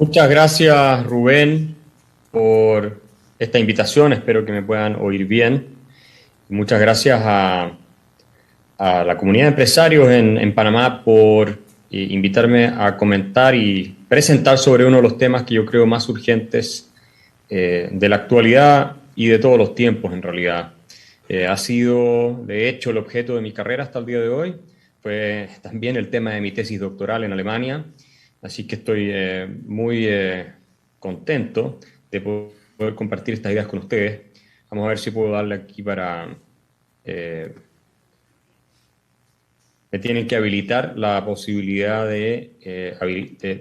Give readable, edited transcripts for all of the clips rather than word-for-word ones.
Muchas gracias, Rubén, por esta invitación. Espero que me puedan oír bien. Muchas gracias a la comunidad de empresarios en Panamá por invitarme a comentar y presentar sobre uno de los temas que yo creo más urgentes de la actualidad y de todos los tiempos, en realidad. Ha sido, de hecho, el objeto de mi carrera hasta el día de hoy. Fue también el tema de mi tesis doctoral en Alemania. Así que estoy muy contento de poder compartir estas ideas con ustedes. Vamos a ver si puedo darle aquí para... eh, me tienen que habilitar la posibilidad de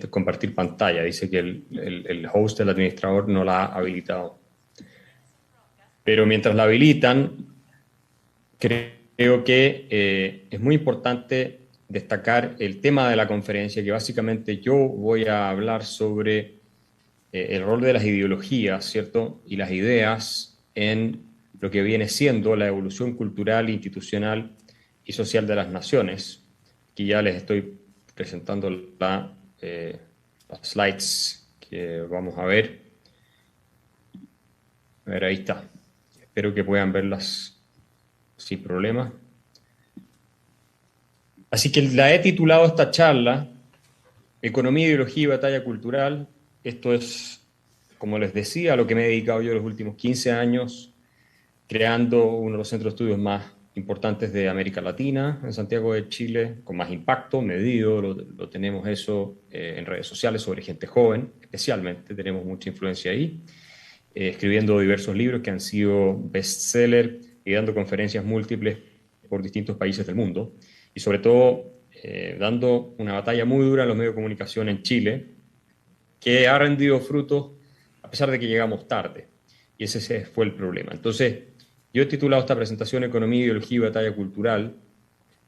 compartir pantalla. Dice que el host, el administrador, no la ha habilitado. Pero mientras la habilitan, creo que es muy importante destacar el tema de la conferencia, que básicamente yo voy a hablar sobre el rol de las ideologías, ¿cierto? Y las ideas en lo que viene siendo la evolución cultural, institucional y social de las naciones. Aquí ya les estoy presentando las slides que vamos a ver. A ver, ahí está. Espero que puedan verlas sin problema. Así que la he titulado esta charla Economía, Ideología y Batalla Cultural. Esto es, como les decía, a lo que me he dedicado yo los últimos 15 años, creando uno de los centros de estudios más importantes de América Latina, en Santiago de Chile, con más impacto, medido, lo tenemos eso en redes sociales sobre gente joven, especialmente, tenemos mucha influencia ahí, escribiendo diversos libros que han sido bestseller y dando conferencias múltiples por distintos países del mundo, y sobre todo dando una batalla muy dura en los medios de comunicación en Chile, que ha rendido frutos a pesar de que llegamos tarde. Y ese fue el problema. Entonces, yo he titulado esta presentación Economía, Ideología y Batalla Cultural,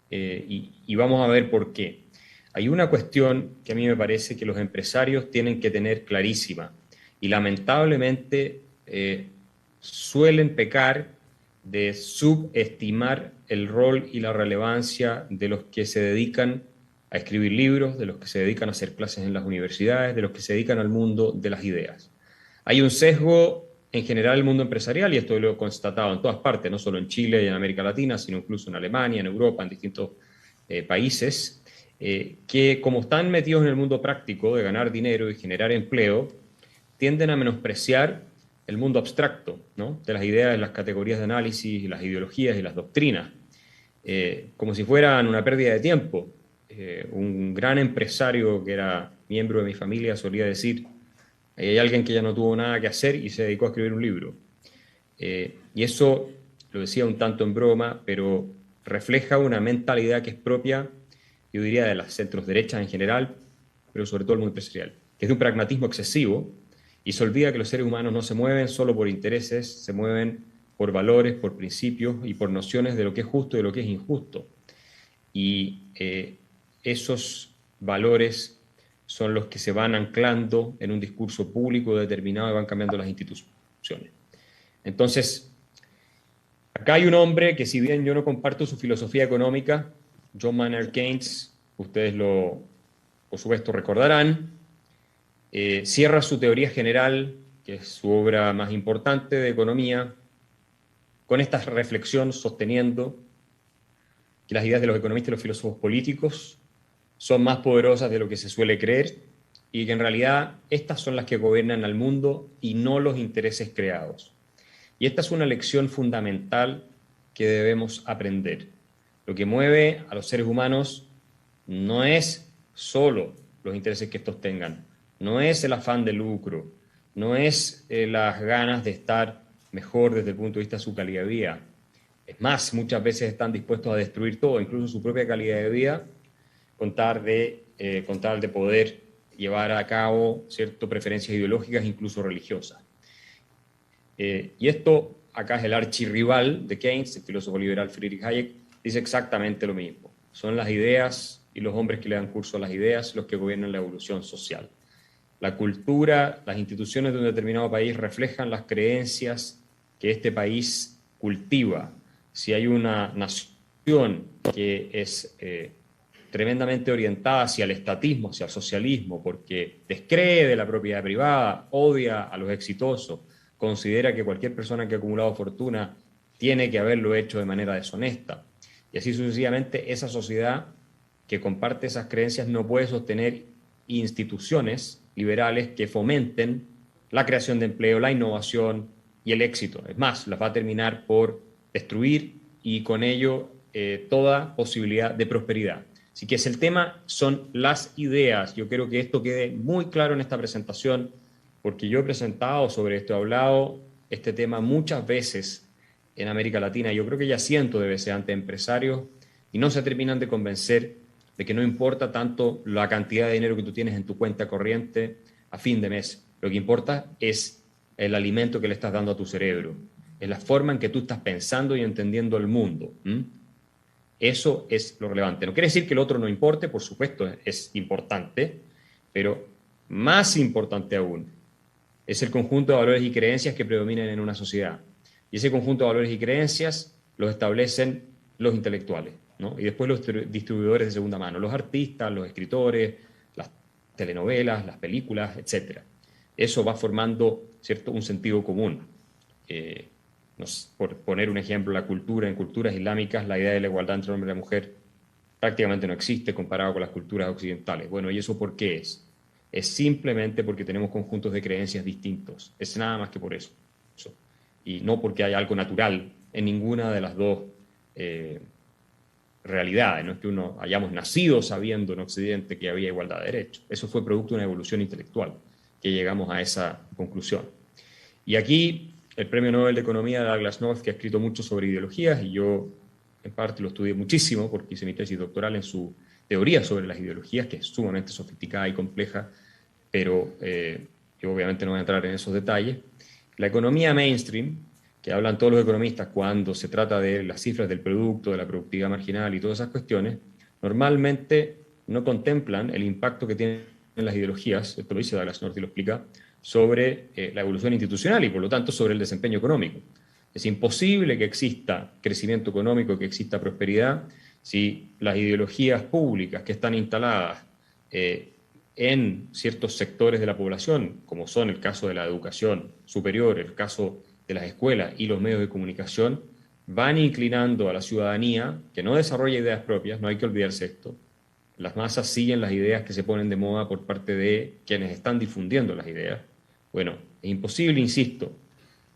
y vamos a ver por qué. Hay una cuestión que a mí me parece que los empresarios tienen que tener clarísima, y lamentablemente suelen pecar de subestimar el rol y la relevancia de los que se dedican a escribir libros, de los que se dedican a hacer clases en las universidades, de los que se dedican al mundo de las ideas. Hay un sesgo en general en el mundo empresarial, y esto lo he constatado en todas partes, no solo en Chile y en América Latina, sino incluso en Alemania, en Europa, en distintos países, que como están metidos en el mundo práctico de ganar dinero y generar empleo, tienden a menospreciar el mundo abstracto, ¿no? De las ideas, de las categorías de análisis, las ideologías y las doctrinas, como si fueran una pérdida de tiempo. Un gran empresario que era miembro de mi familia solía decir, hay alguien que ya no tuvo nada que hacer y se dedicó a escribir un libro. Y eso lo decía un tanto en broma, pero refleja una mentalidad que es propia, yo diría, de las centros derechas en general, pero sobre todo el mundo empresarial, que es de un pragmatismo excesivo, y se olvida que los seres humanos no se mueven solo por intereses, se mueven por valores, por principios y por nociones de lo que es justo y de lo que es injusto. Y esos valores son los que se van anclando en un discurso público determinado y van cambiando las instituciones. Entonces, acá hay un hombre que, si bien yo no comparto su filosofía económica, John Maynard Keynes, ustedes lo, por supuesto, recordarán, cierra su teoría general, que es su obra más importante de economía, con esta reflexión sosteniendo que las ideas de los economistas y los filósofos políticos son más poderosas de lo que se suele creer, y que en realidad estas son las que gobiernan al mundo y no los intereses creados. Y esta es una lección fundamental que debemos aprender. Lo que mueve a los seres humanos no es solo los intereses que estos tengan, no es el afán de lucro, no es las ganas de estar mejor desde el punto de vista de su calidad de vida. Es más, muchas veces están dispuestos a destruir todo, incluso su propia calidad de vida, con tal de poder llevar a cabo ciertas preferencias ideológicas, incluso religiosas. Y esto, acá es el archirrival de Keynes, el filósofo liberal Friedrich Hayek, dice exactamente lo mismo. Son las ideas y los hombres que le dan curso a las ideas los que gobiernan la evolución social. La cultura, las instituciones de un determinado país reflejan las creencias que este país cultiva. Si hay una nación que es tremendamente orientada hacia el estatismo, hacia el socialismo, porque descree de la propiedad privada, odia a los exitosos, considera que cualquier persona que ha acumulado fortuna tiene que haberlo hecho de manera deshonesta. Y así sucesivamente, esa sociedad que comparte esas creencias no puede sostener instituciones liberales que fomenten la creación de empleo, la innovación y el éxito. Es más, las va a terminar por destruir y con ello toda posibilidad de prosperidad. Así que el tema son las ideas. Yo quiero que esto quede muy claro en esta presentación, porque yo he presentado sobre esto, he hablado este tema muchas veces en América Latina. Yo creo que ya cientos de veces ante empresarios y no se terminan de convencer de que no importa tanto la cantidad de dinero que tú tienes en tu cuenta corriente a fin de mes. Lo que importa es el alimento que le estás dando a tu cerebro, es la forma en que tú estás pensando y entendiendo el mundo. Eso es lo relevante. No quiere decir que el otro no importe, por supuesto, es importante, pero más importante aún es el conjunto de valores y creencias que predominan en una sociedad. Y ese conjunto de valores y creencias los establecen los intelectuales, ¿no? Y después los distribuidores de segunda mano, los artistas, los escritores, las telenovelas, las películas, etc. Eso va formando, ¿cierto?, un sentido común. Por poner un ejemplo, la cultura, en culturas islámicas, la idea de la igualdad entre hombre y mujer prácticamente no existe comparado con las culturas occidentales. Bueno, ¿y eso por qué es? Es simplemente porque tenemos conjuntos de creencias distintos. Es nada más que por eso. Y no porque haya algo natural en ninguna de las dos realidades. No es que uno hayamos nacido sabiendo en Occidente que había igualdad de derechos. Eso fue producto de una evolución intelectual que llegamos a esa conclusión. Y aquí el Premio Nobel de Economía de Douglas North, que ha escrito mucho sobre ideologías, y yo en parte lo estudié muchísimo porque hice mi tesis doctoral en su teoría sobre las ideologías, que es sumamente sofisticada y compleja, pero yo obviamente no voy a entrar en esos detalles. La economía mainstream, que hablan todos los economistas cuando se trata de las cifras del producto, de la productividad marginal y todas esas cuestiones, normalmente no contemplan el impacto que tienen las ideologías, esto lo dice Douglas North y lo explica, sobre la evolución institucional y por lo tanto sobre el desempeño económico. Es imposible que exista crecimiento económico, que exista prosperidad, si las ideologías públicas que están instaladas en ciertos sectores de la población, como son el caso de la educación superior, el caso de las escuelas y los medios de comunicación, van inclinando a la ciudadanía que no desarrolla ideas propias, no hay que olvidarse esto. Las masas siguen las ideas que se ponen de moda por parte de quienes están difundiendo las ideas. Bueno, es imposible, insisto,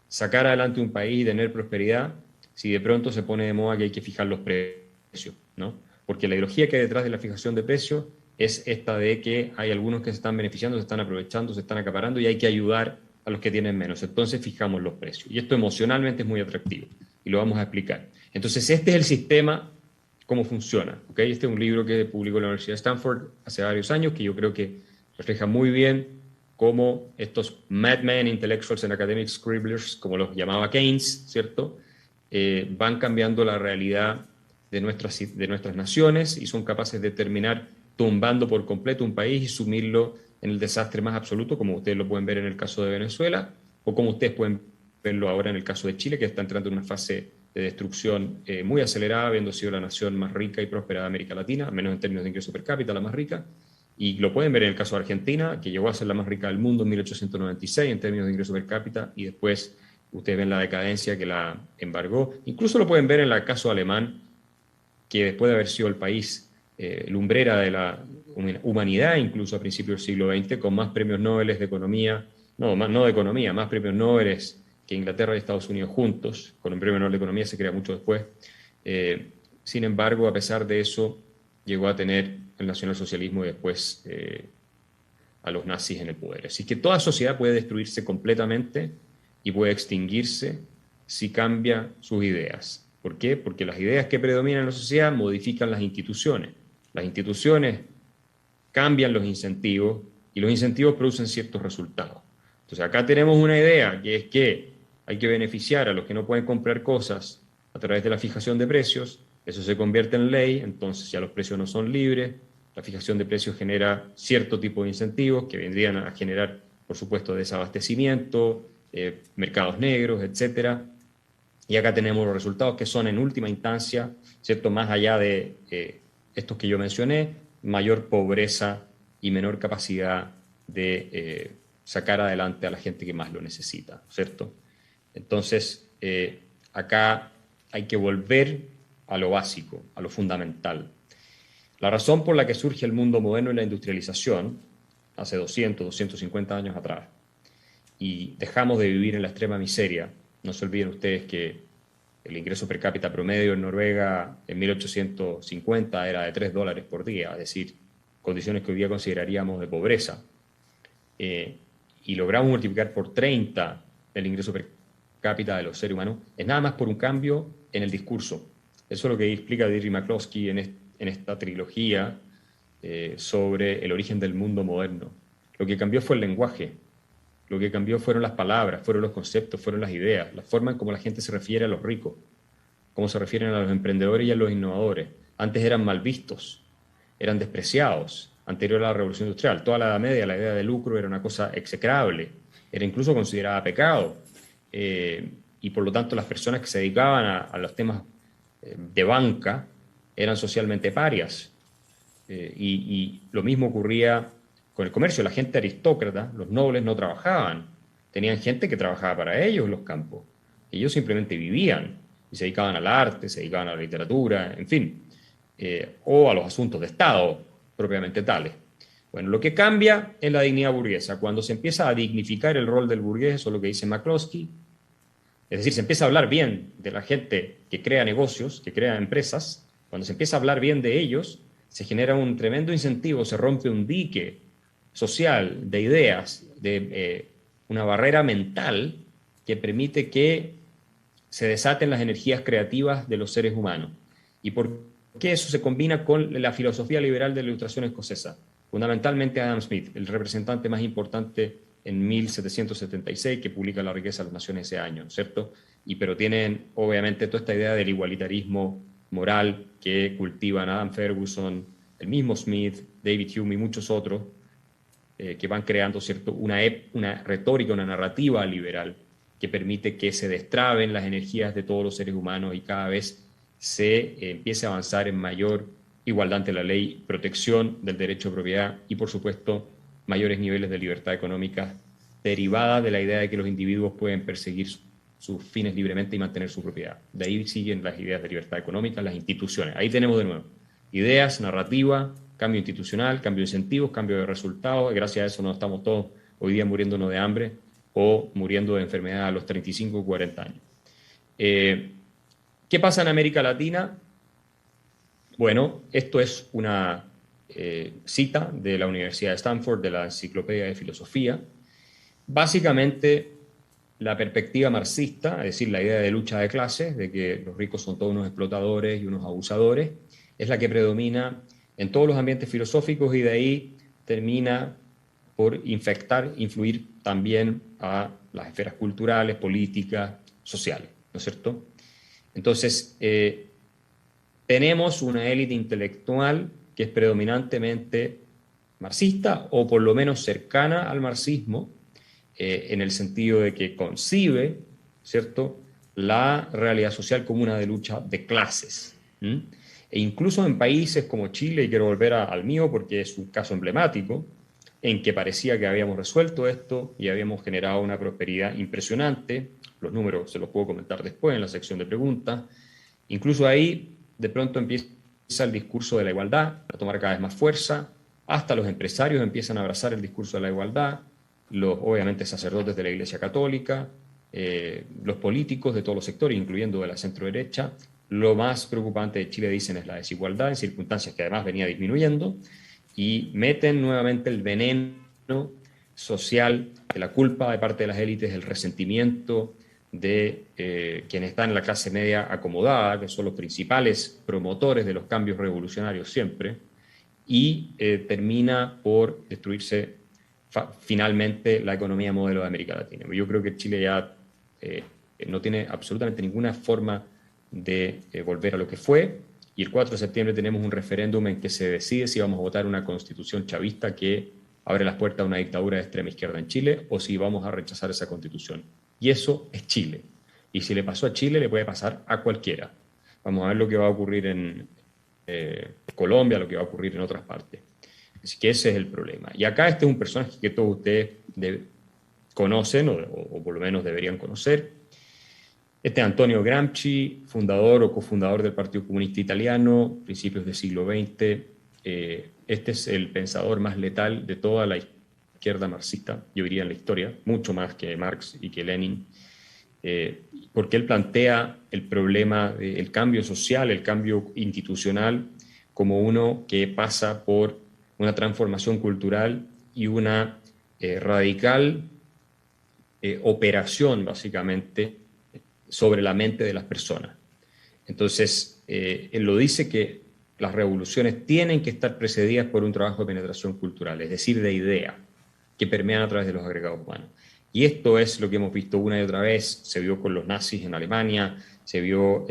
sacar adelante un país y tener prosperidad si de pronto se pone de moda que hay que fijar los precios, ¿no? Porque la ideología que hay detrás de la fijación de precios es esta de que hay algunos que se están beneficiando, se están aprovechando, se están acaparando y hay que ayudar a los que tienen menos. Entonces fijamos los precios. Y esto emocionalmente es muy atractivo y lo vamos a explicar. Entonces este es el sistema, cómo funciona, ¿ok? Este es un libro que publicó la Universidad de Stanford hace varios años que yo creo que refleja muy bien cómo estos madmen intellectuals and academic scribblers, como los llamaba Keynes, ¿cierto?, van cambiando la realidad de nuestras naciones y son capaces de terminar tumbando por completo un país y sumirlo en el desastre más absoluto, como ustedes lo pueden ver en el caso de Venezuela, o como ustedes pueden verlo ahora en el caso de Chile, que está entrando en una fase de destrucción muy acelerada, habiendo sido la nación más rica y próspera de América Latina, al menos en términos de ingreso per cápita, la más rica. Y lo pueden ver en el caso de Argentina, que llegó a ser la más rica del mundo en 1896 en términos de ingreso per cápita, y después ustedes ven la decadencia que la embargó. Incluso lo pueden ver en el caso alemán, que después de haber sido el país lumbrera de la humanidad, incluso a principios del siglo XX, con más premios Nobel de economía, no de economía, más premios Nobel que Inglaterra y Estados Unidos juntos, con un premio Nobel de economía se crea mucho después. Sin embargo, a pesar de eso, llegó a tener el nacionalsocialismo y después a los nazis en el poder. Así que toda sociedad puede destruirse completamente y puede extinguirse si cambia sus ideas. ¿Por qué? Porque las ideas que predominan en la sociedad modifican las instituciones. Las instituciones cambian los incentivos y los incentivos producen ciertos resultados. Entonces acá tenemos una idea que es que hay que beneficiar a los que no pueden comprar cosas a través de la fijación de precios. Eso se convierte en ley, entonces ya los precios no son libres, la fijación de precios genera cierto tipo de incentivos que vendrían a generar, por supuesto, desabastecimiento, mercados negros, etc. Y acá tenemos los resultados que son en última instancia, ¿cierto?, más allá de estos que yo mencioné, mayor pobreza y menor capacidad de sacar adelante a la gente que más lo necesita, ¿cierto? Entonces, acá hay que volver a lo básico, a lo fundamental. La razón por la que surge el mundo moderno y la industrialización, hace 250 años atrás, y dejamos de vivir en la extrema miseria, no se olviden ustedes que el ingreso per cápita promedio en Noruega en 1850 era de $3 por día, es decir, condiciones que hoy día consideraríamos de pobreza. Y logramos multiplicar por 30 el ingreso per cápita de los seres humanos, es nada más por un cambio en el discurso. Eso es lo que explica Deirdre McCloskey en esta trilogía sobre el origen del mundo moderno. Lo que cambió fue el lenguaje, lo que cambió fueron las palabras, fueron los conceptos, fueron las ideas, la forma en cómo la gente se refiere a los ricos, cómo se refieren a los emprendedores y a los innovadores. Antes eran mal vistos, eran despreciados. Anterior a la Revolución Industrial, toda la Edad Media, la idea de lucro era una cosa execrable, era incluso considerada pecado. Y por lo tanto las personas que se dedicaban a los temas de banca eran socialmente parias. Y lo mismo ocurría con el comercio. La gente aristócrata, los nobles, no trabajaban. Tenían gente que trabajaba para ellos en los campos. Ellos simplemente vivían y se dedicaban al arte, se dedicaban a la literatura, en fin, o a los asuntos de Estado propiamente tales. Bueno, lo que cambia es la dignidad burguesa. Cuando se empieza a dignificar el rol del burgués, eso es lo que dice McCloskey, es decir, se empieza a hablar bien de la gente que crea negocios, que crea empresas. Cuando se empieza a hablar bien de ellos, se genera un tremendo incentivo, se rompe un dique social de ideas, de una barrera mental que permite que se desaten las energías creativas de los seres humanos. ¿Y por qué eso se combina con la filosofía liberal de la Ilustración escocesa? Fundamentalmente Adam Smith, el representante más importante en 1776, que publica La riqueza de las naciones ese año, ¿cierto? Pero tienen, obviamente, toda esta idea del igualitarismo moral que cultivan Adam Ferguson, el mismo Smith, David Hume y muchos otros, que van creando, ¿cierto?, una retórica, una narrativa liberal que permite que se destraben las energías de todos los seres humanos y cada vez se empiece a avanzar en mayor igualdad ante la ley, protección del derecho de propiedad y, por supuesto, mayores niveles de libertad económica derivada de la idea de que los individuos pueden perseguir sus fines libremente y mantener su propiedad. De ahí siguen las ideas de libertad económica, las instituciones. Ahí tenemos de nuevo ideas, narrativa, cambio institucional, cambio de incentivos, cambio de resultados. Gracias a eso no estamos todos hoy día muriéndonos de hambre o muriendo de enfermedad a los 35 o 40 años. ¿Qué pasa en América Latina? Bueno, esto es una cita de la Universidad de Stanford, de la Enciclopedia de Filosofía. Básicamente, la perspectiva marxista, es decir, la idea de lucha de clases, de que los ricos son todos unos explotadores y unos abusadores, es la que predomina en todos los ambientes filosóficos y de ahí termina por influir también a las esferas culturales, políticas, sociales, ¿no es cierto? Entonces, tenemos una élite intelectual que es predominantemente marxista o por lo menos cercana al marxismo, en el sentido de que concibe, ¿cierto?, la realidad social como una de lucha de clases. E incluso en países como Chile, y quiero volver al mío porque es un caso emblemático, en que parecía que habíamos resuelto esto y habíamos generado una prosperidad impresionante, los números se los puedo comentar después en la sección de preguntas, incluso ahí de pronto empieza el discurso de la igualdad a tomar cada vez más fuerza, hasta los empresarios empiezan a abrazar el discurso de la igualdad, los obviamente sacerdotes de la Iglesia Católica, los políticos de todos los sectores, incluyendo de la centro-derecha. Lo más preocupante de Chile, dicen, es la desigualdad, en circunstancias que además venía disminuyendo, y meten nuevamente el veneno social de la culpa de parte de las élites, el resentimiento de quienes están en la clase media acomodada, que son los principales promotores de los cambios revolucionarios siempre, y termina por destruirse finalmente la economía modelo de América Latina. Yo creo que Chile ya no tiene absolutamente ninguna forma de volver a lo que fue, y el 4 de septiembre tenemos un referéndum en que se decide si vamos a votar una constitución chavista que abre las puertas a una dictadura de extrema izquierda en Chile o si vamos a rechazar esa constitución. Y eso es Chile. Y si le pasó a Chile, le puede pasar a cualquiera. Vamos a ver lo que va a ocurrir en Colombia, lo que va a ocurrir en otras partes. Así que ese es el problema. Y acá este es un personaje que todos ustedes conocen, o por lo menos deberían conocer. Este es Antonio Gramsci, fundador o cofundador del Partido Comunista Italiano, principios del siglo XX. Este es el pensador más letal de toda la izquierda marxista, yo diría en la historia, mucho más que Marx y que Lenin, porque él plantea el problema del cambio social, el cambio institucional, como uno que pasa por una transformación cultural y una radical operación, básicamente, sobre la mente de las personas. Entonces, él lo dice que las revoluciones tienen que estar precedidas por un trabajo de penetración cultural, es decir, de ideas que permean a través de los agregados humanos. Y esto es lo que hemos visto una y otra vez, se vio con los nazis en Alemania, se vio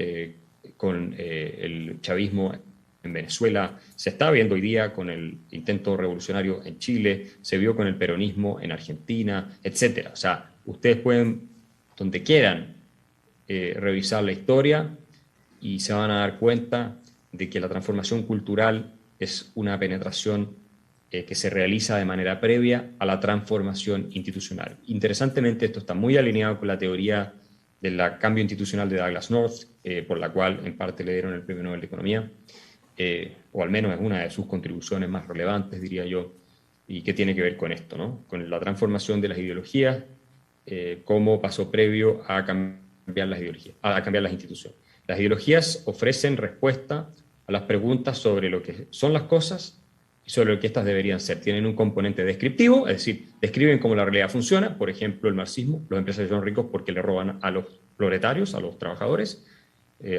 con el chavismo en Venezuela, se está viendo hoy día con el intento revolucionario en Chile, se vio con el peronismo en Argentina, etc. O sea, ustedes pueden, donde quieran, revisar la historia y se van a dar cuenta de que la transformación cultural es una penetración que se realiza de manera previa a la transformación institucional. Interesantemente, esto está muy alineado con la teoría del cambio institucional de Douglass North, por la cual en parte le dieron el Premio Nobel de Economía, o al menos es una de sus contribuciones más relevantes, diría yo, y que tiene que ver con esto, ¿no? Con la transformación de las ideologías como paso previo a cambiar las ideologías, a cambiar las instituciones. Las ideologías ofrecen respuesta a las preguntas sobre lo que son las cosas y sobre lo que éstas deberían ser. Tienen un componente descriptivo, es decir, describen cómo la realidad funciona. Por ejemplo, el marxismo, los empresarios son ricos porque le roban a los proletarios, a los trabajadores,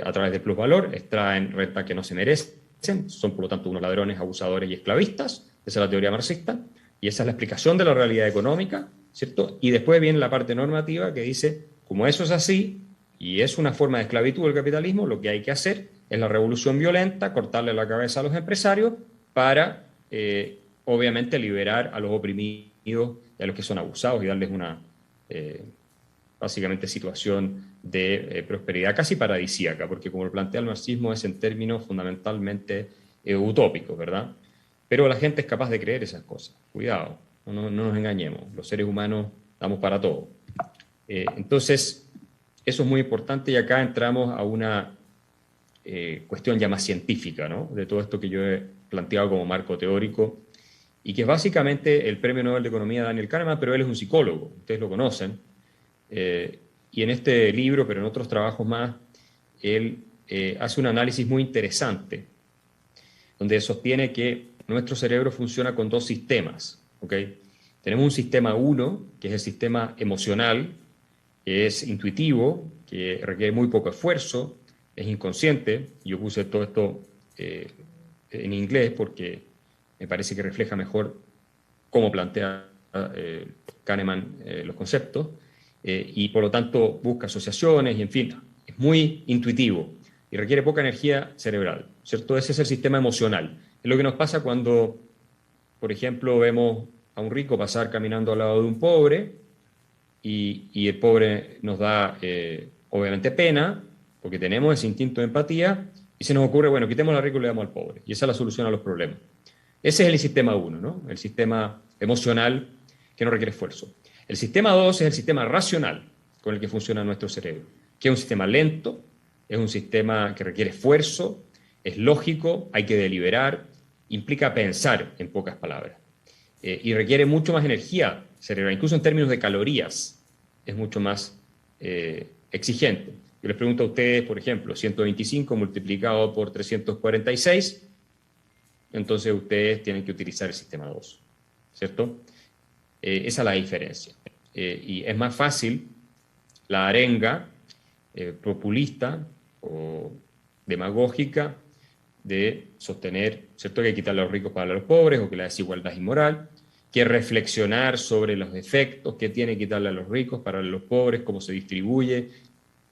a través de plusvalor, extraen renta que no se merecen, son por lo tanto unos ladrones, abusadores y esclavistas. Esa es la teoría marxista, y esa es la explicación de la realidad económica, ¿cierto? Y después viene la parte normativa que dice, como eso es así, y es una forma de esclavitud del capitalismo, lo que hay que hacer es la revolución violenta, cortarle la cabeza a los empresarios para, obviamente, liberar a los oprimidos y a los que son abusados y darles una, básicamente, situación de prosperidad casi paradisíaca, porque como lo plantea el marxismo es en términos fundamentalmente utópicos, ¿verdad? Pero la gente es capaz de creer esas cosas. Cuidado, no nos engañemos, los seres humanos damos para todo. Entonces, eso es muy importante y acá entramos a una cuestión ya más científica, ¿no? De todo esto que yo he planteado como marco teórico y que es básicamente el Premio Nobel de Economía de Daniel Kahneman, pero él es un psicólogo, ustedes lo conocen, y en este libro, pero en otros trabajos más, él hace un análisis muy interesante, donde sostiene que nuestro cerebro funciona con dos sistemas, ¿ok? Tenemos un sistema 1, que es el sistema emocional, que es intuitivo, que requiere muy poco esfuerzo, es inconsciente. Yo puse todo esto en inglés porque me parece que refleja mejor cómo plantea Kahneman los conceptos, y por lo tanto busca asociaciones y en fin, es muy intuitivo y requiere poca energía cerebral, ¿cierto? Ese es el sistema emocional. Es lo que nos pasa cuando, por ejemplo, vemos a un rico pasar caminando al lado de un pobre y el pobre nos da, obviamente, pena, porque tenemos ese instinto de empatía, y se nos ocurre, bueno, quitemos al rico y le damos al pobre, y esa es la solución a los problemas. Ese es el sistema 1, ¿no? El sistema emocional que no requiere esfuerzo. El sistema 2 es el sistema racional con el que funciona nuestro cerebro, que es un sistema lento, es un sistema que requiere esfuerzo, es lógico, hay que deliberar, implica pensar, en pocas palabras, y requiere mucho más energía cerebral, incluso en términos de calorías, es mucho más exigente. Yo les pregunto a ustedes, por ejemplo, 125 multiplicado por 346, entonces ustedes tienen que utilizar el sistema 2, ¿cierto? Esa es la diferencia. Y es más fácil la arenga populista o demagógica de sostener, ¿cierto?, que hay que quitarle a los ricos para los pobres o que la desigualdad es inmoral, que reflexionar sobre los efectos que tiene que quitarle a los ricos para los pobres, cómo se distribuye,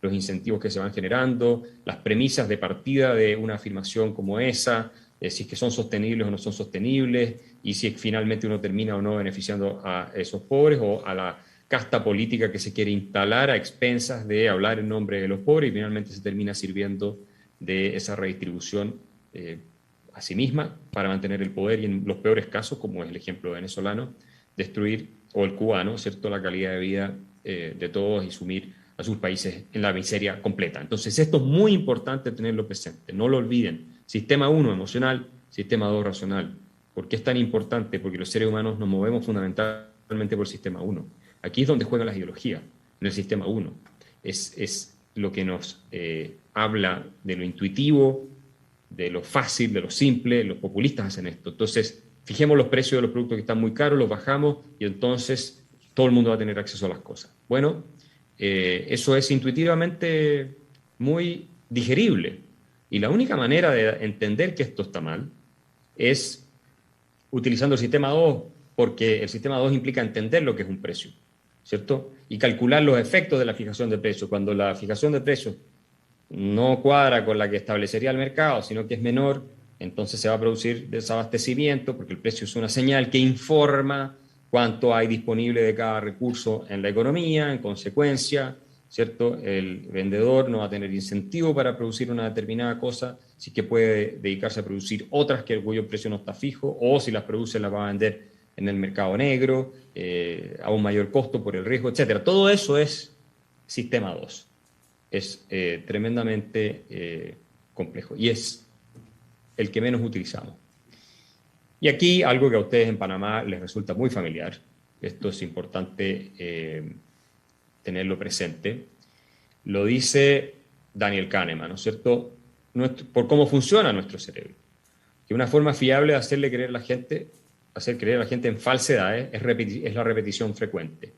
los incentivos que se van generando, las premisas de partida de una afirmación como esa, si es que son sostenibles o no son sostenibles, y si finalmente uno termina o no beneficiando a esos pobres o a la casta política que se quiere instalar a expensas de hablar en nombre de los pobres y finalmente se termina sirviendo de esa redistribución a sí misma para mantener el poder y en los peores casos, como es el ejemplo venezolano, destruir, o el cubano, ¿cierto?, la calidad de vida de todos y sumir a sus países en la miseria completa. Entonces esto es muy importante tenerlo presente, no lo olviden. Sistema 1 emocional, sistema 2 racional. ¿Por qué es tan importante? Porque los seres humanos nos movemos fundamentalmente por el sistema 1. Aquí es donde juegan las ideologías, en el sistema 1. Es lo que nos habla de lo intuitivo, de lo fácil, de lo simple. Los populistas hacen esto. Entonces, fijemos los precios de los productos que están muy caros, los bajamos y entonces todo el mundo va a tener acceso a las cosas. Bueno, eso es intuitivamente muy digerible. Y la única manera de entender que esto está mal es utilizando el sistema 2, porque el sistema 2 implica entender lo que es un precio, ¿cierto? Y calcular los efectos de la fijación de precios. Cuando la fijación de precios no cuadra con la que establecería el mercado, sino que es menor, entonces se va a producir desabastecimiento, porque el precio es una señal que informa cuánto hay disponible de cada recurso en la economía. En consecuencia, ¿cierto?, el vendedor no va a tener incentivo para producir una determinada cosa, sí que puede dedicarse a producir otras cuyo precio no está fijo, o si las produce las va a vender en el mercado negro, a un mayor costo por el riesgo, etc. Todo eso es sistema 2. Es tremendamente complejo y es el que menos utilizamos. Y aquí algo que a ustedes en Panamá les resulta muy familiar, esto es importante tenerlo presente, lo dice Daniel Kahneman, ¿no es cierto?, por cómo funciona nuestro cerebro. Que una forma fiable de hacer creer a la gente en falsedades es la repetición frecuente.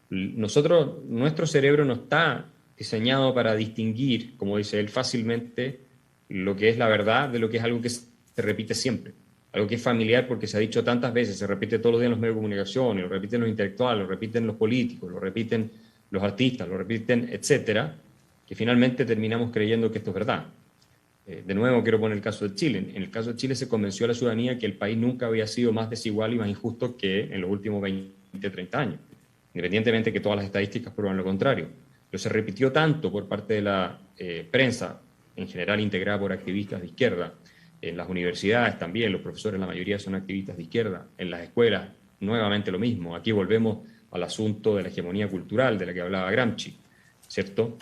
Nuestro cerebro no está diseñado para distinguir, como dice él, fácilmente lo que es la verdad de lo que es algo que se repite siempre. Algo que es familiar porque se ha dicho tantas veces, se repite todos los días en los medios de comunicación, lo repiten los intelectuales, lo repiten los políticos, lo repiten los artistas, lo repiten, etcétera, que finalmente terminamos creyendo que esto es verdad. De nuevo quiero poner el caso de Chile. En el caso de Chile se convenció a la ciudadanía que el país nunca había sido más desigual y más injusto que en los últimos 20, 30 años, independientemente que todas las estadísticas prueban lo contrario. Pero se repitió tanto por parte de la prensa, en general integrada por activistas de izquierda, en las universidades también, los profesores, la mayoría son activistas de izquierda, en las escuelas, nuevamente lo mismo. Aquí volvemos al asunto de la hegemonía cultural de la que hablaba Gramsci, ¿cierto?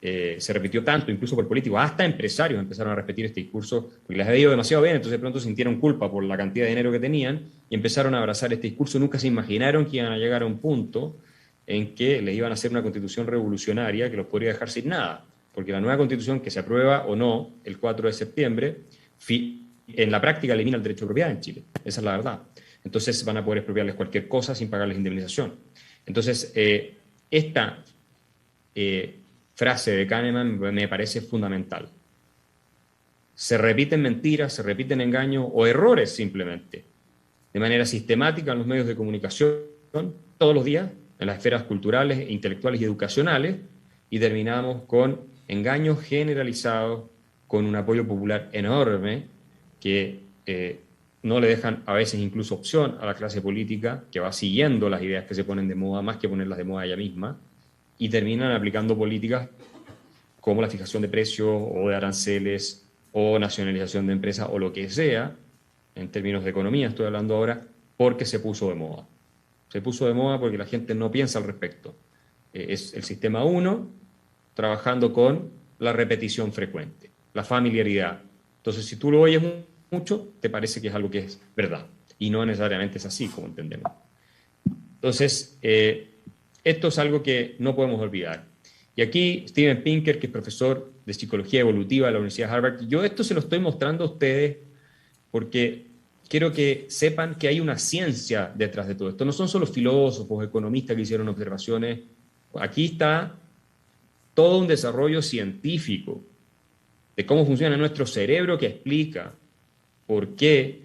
Se repitió tanto, incluso por políticos, hasta empresarios empezaron a repetir este discurso, porque les había ido demasiado bien, entonces de pronto sintieron culpa por la cantidad de dinero que tenían y empezaron a abrazar este discurso. Nunca se imaginaron que iban a llegar a un punto en que les iban a hacer una constitución revolucionaria que los podría dejar sin nada, porque la nueva constitución que se aprueba o no el 4 de septiembre, en la práctica elimina el derecho de propiedad en Chile, esa es la verdad. Entonces van a poder expropiarles cualquier cosa sin pagarles indemnización. Entonces, esta frase de Kahneman me parece fundamental. Se repiten mentiras, se repiten engaños o errores simplemente, de manera sistemática en los medios de comunicación, todos los días, en las esferas culturales, intelectuales y educacionales, y terminamos con engaños generalizados, con un apoyo popular enorme, que no le dejan a veces incluso opción a la clase política, que va siguiendo las ideas que se ponen de moda, más que ponerlas de moda ella misma, y terminan aplicando políticas como la fijación de precios o de aranceles o nacionalización de empresas o lo que sea, en términos de economía estoy hablando ahora, porque se puso de moda. Se puso de moda porque la gente no piensa al respecto. Es el sistema 1 trabajando con la repetición frecuente, la familiaridad. Entonces, si tú lo oyes mucho, te parece que es algo que es verdad. Y no necesariamente es así, como entendemos. Entonces, esto es algo que no podemos olvidar. Y aquí Steven Pinker, que es profesor de Psicología Evolutiva de la Universidad de Harvard, yo esto se lo estoy mostrando a ustedes porque quiero que sepan que hay una ciencia detrás de todo esto. No son solo filósofos, economistas que hicieron observaciones. Aquí está todo un desarrollo científico de cómo funciona nuestro cerebro que explica por qué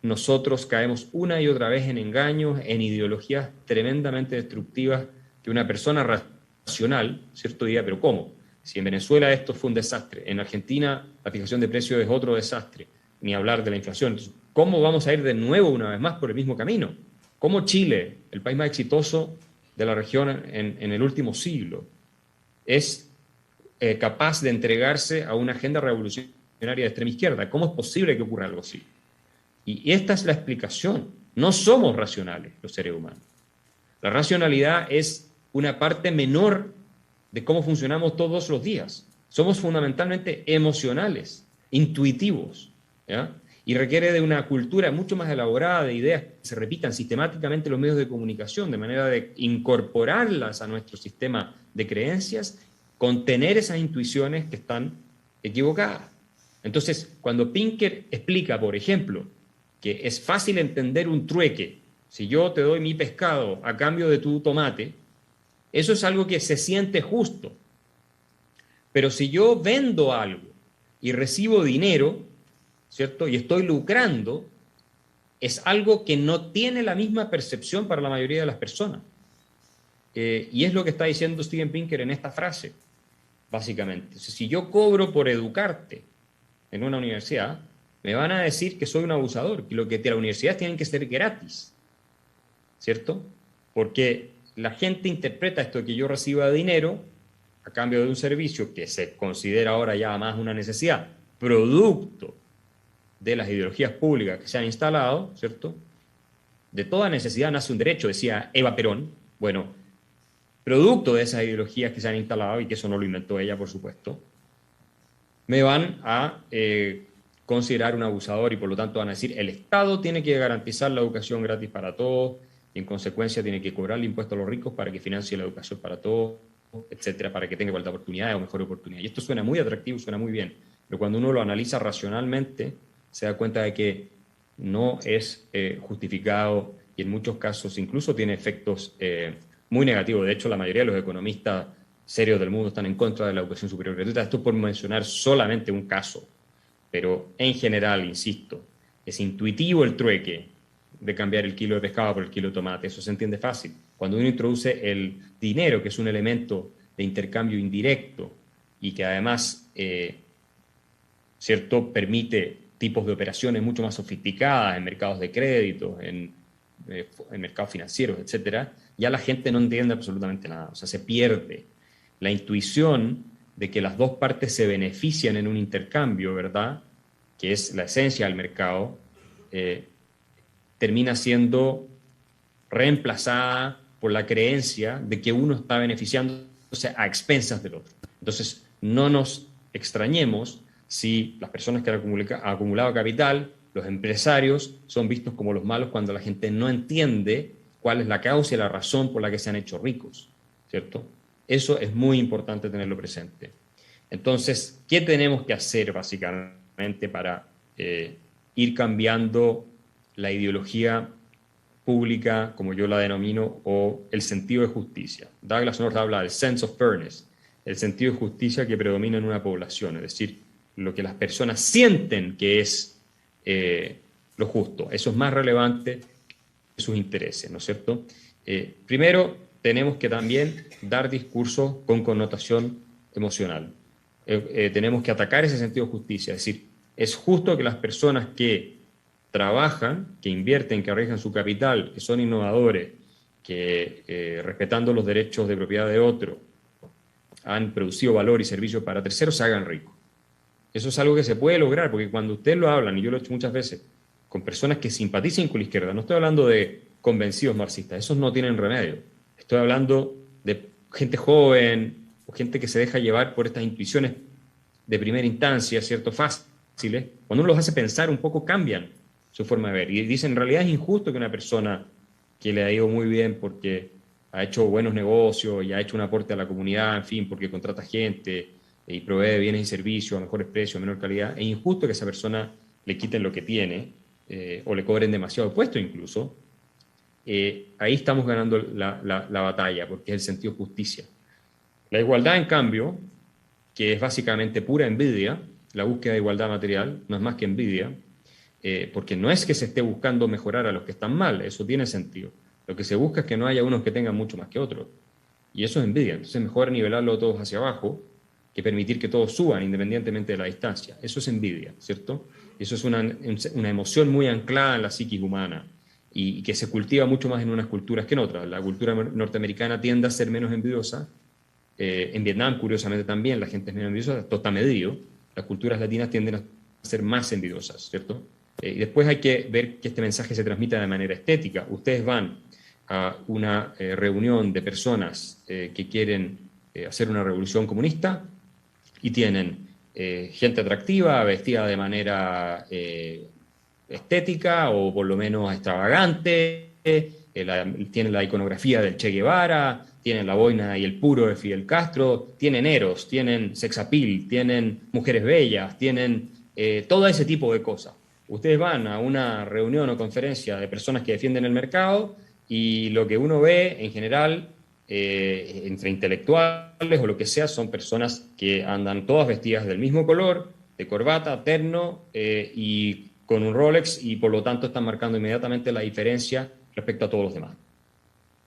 nosotros caemos una y otra vez en engaños, en ideologías tremendamente destructivas que una persona racional, ¿cierto?, diría, pero ¿cómo? Si en Venezuela esto fue un desastre, en Argentina la fijación de precios es otro desastre, ni hablar de la inflación. Entonces, ¿cómo vamos a ir de nuevo una vez más por el mismo camino? ¿Cómo Chile, el país más exitoso de la región en el último siglo, es capaz de entregarse a una agenda revolucionaria de extrema izquierda. ¿Cómo es posible que ocurra algo así? Y esta es la explicación. No somos racionales los seres humanos. La racionalidad es una parte menor de cómo funcionamos todos los días. Somos fundamentalmente emocionales, intuitivos, ¿ya? Y requiere de una cultura mucho más elaborada, de ideas que se repitan sistemáticamente en los medios de comunicación, de manera de incorporarlas a nuestro sistema de creencias, contener esas intuiciones que están equivocadas. Entonces, cuando Pinker explica, por ejemplo, que es fácil entender un trueque, si yo te doy mi pescado a cambio de tu tomate, eso es algo que se siente justo. Pero si yo vendo algo y recibo dinero, ¿cierto? Y estoy lucrando, es algo que no tiene la misma percepción para la mayoría de las personas. Y es lo que está diciendo Steven Pinker en esta frase, básicamente. Si yo cobro por educarte en una universidad, me van a decir que soy un abusador, que lo que las universidades tienen que ser gratis, ¿cierto? Porque la gente interpreta esto de que yo reciba dinero a cambio de un servicio que se considera ahora ya más una necesidad, producto de las ideologías públicas que se han instalado, ¿cierto? De toda necesidad nace un derecho, decía Eva Perón. Bueno, producto de esas ideologías que se han instalado, y que eso no lo inventó ella, por supuesto, me van a considerar un abusador y por lo tanto van a decir el Estado tiene que garantizar la educación gratis para todos y en consecuencia tiene que cobrar el impuesto a los ricos para que financie la educación para todos, etcétera, para que tenga igualdad de oportunidades o mejor oportunidad. Y esto suena muy atractivo, suena muy bien, pero cuando uno lo analiza racionalmente se da cuenta de que no es justificado y en muchos casos incluso tiene efectos muy negativos. De hecho, la mayoría de los economistas serios del mundo están en contra de la educación superior gratuita. Esto por mencionar solamente un caso, pero en general, insisto, es intuitivo el trueque de cambiar el kilo de pescado por el kilo de tomate. Eso se entiende fácil. Cuando uno introduce el dinero, que es un elemento de intercambio indirecto y que además ¿cierto? Permite tipos de operaciones mucho más sofisticadas en mercados de crédito, en mercados financieros, etcétera, ya la gente no entiende absolutamente nada. O sea, se pierde la intuición de que las dos partes se benefician en un intercambio, ¿verdad? Que es la esencia del mercado, termina siendo reemplazada por la creencia de que uno está beneficiándose a expensas del otro. Entonces, no nos extrañemos si las personas que han acumulado capital, los empresarios, son vistos como los malos cuando la gente no entiende cuál es la causa y la razón por la que se han hecho ricos, ¿cierto? Eso es muy importante tenerlo presente. Entonces, ¿qué tenemos que hacer básicamente para ir cambiando la ideología pública, como yo la denomino, o el sentido de justicia? Douglas North habla del sense of fairness, el sentido de justicia que predomina en una población, es decir, lo que las personas sienten que es lo justo. Eso es más relevante que sus intereses, ¿no es cierto? Primero, tenemos que también dar discursos con connotación emocional. Tenemos que atacar ese sentido de justicia, es decir, es justo que las personas que trabajan, que invierten, que arriesgan su capital, que son innovadores, que respetando los derechos de propiedad de otro, han producido valor y servicio para terceros, se hagan ricos. Eso es algo que se puede lograr, porque cuando ustedes lo hablan, y yo lo he hecho muchas veces, con personas que simpaticen con la izquierda, no estoy hablando de convencidos marxistas, esos no tienen remedio. Estoy hablando de gente joven, o gente que se deja llevar por estas intuiciones de primera instancia, ¿cierto? Fáciles. Cuando uno los hace pensar un poco, cambian su forma de ver. Y dicen, en realidad es injusto que una persona que le ha ido muy bien porque ha hecho buenos negocios y ha hecho un aporte a la comunidad, en fin, porque contrata gente y provee bienes y servicios a mejores precios, a menor calidad, es injusto que a esa persona le quiten lo que tiene o le cobren demasiado impuesto incluso. Ahí estamos ganando la batalla, porque es el sentido de justicia. La igualdad, en cambio, que es básicamente pura envidia, la búsqueda de igualdad material, no es más que envidia, porque no es que se esté buscando mejorar a los que están mal, eso tiene sentido. Lo que se busca es que no haya unos que tengan mucho más que otros. Y eso es envidia. Entonces, mejor nivelarlo todos hacia abajo que permitir que todos suban independientemente de la distancia. Eso es envidia, ¿cierto? Eso es una emoción muy anclada en la psiquis humana y que se cultiva mucho más en unas culturas que en otras. La cultura norteamericana tiende a ser menos envidiosa, En Vietnam, curiosamente también, la gente es menos envidiosa, esto está medido. Las culturas latinas tienden a ser más envidiosas, ¿cierto? Y después hay que ver que este mensaje se transmita de manera estética. Ustedes van a una reunión de personas que quieren hacer una revolución comunista y tienen gente atractiva, vestida de manera estética o por lo menos extravagante, tienen la iconografía del Che Guevara, tienen la boina y el puro de Fidel Castro, tienen eros, tienen sex appeal, tienen mujeres bellas, tienen todo ese tipo de cosas. Ustedes van a una reunión o conferencia de personas que defienden el mercado y lo que uno ve en general entre intelectuales o lo que sea son personas que andan todas vestidas del mismo color, de corbata, terno y con un Rolex y por lo tanto están marcando inmediatamente la diferencia respecto a todos los demás.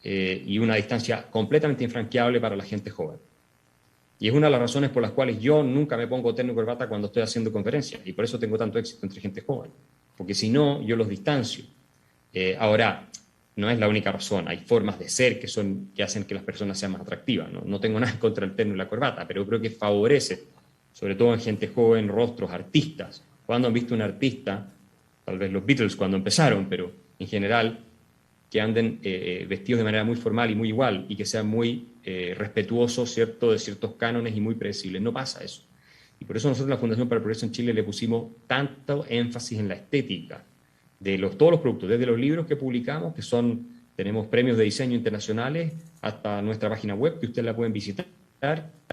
Y una distancia completamente infranqueable para la gente joven. Y es una de las razones por las cuales yo nunca me pongo terno y corbata cuando estoy haciendo conferencias y por eso tengo tanto éxito entre gente joven, porque si no, yo los distancio. Ahora, no es la única razón, hay formas de ser que hacen que las personas sean más atractivas. No tengo nada contra el terno y la corbata, pero creo que favorece, sobre todo en gente joven, rostros, artistas. Cuando han visto un artista, tal vez los Beatles cuando empezaron, pero en general, que anden vestidos de manera muy formal y muy igual y que sean muy respetuosos, ¿cierto?, de ciertos cánones y muy predecibles. No pasa eso. Y por eso nosotros en la Fundación para el Progreso en Chile le pusimos tanto énfasis en la estética de todos los productos, desde los libros que publicamos, tenemos premios de diseño internacionales, hasta nuestra página web, que ustedes la pueden visitar,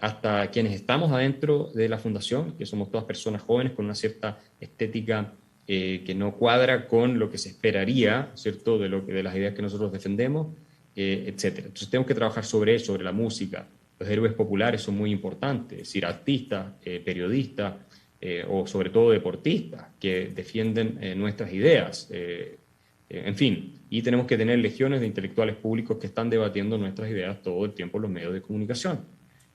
hasta quienes estamos adentro de la Fundación, que somos todas personas jóvenes con una cierta estética que no cuadra con lo que se esperaría, ¿cierto?, de las ideas que nosotros defendemos, etcétera. Entonces tenemos que trabajar sobre eso, sobre la música. Los héroes populares son muy importantes, es decir, artistas, periodistas, o sobre todo deportistas que defienden nuestras ideas. En fin, y tenemos que tener legiones de intelectuales públicos que están debatiendo nuestras ideas todo el tiempo en los medios de comunicación.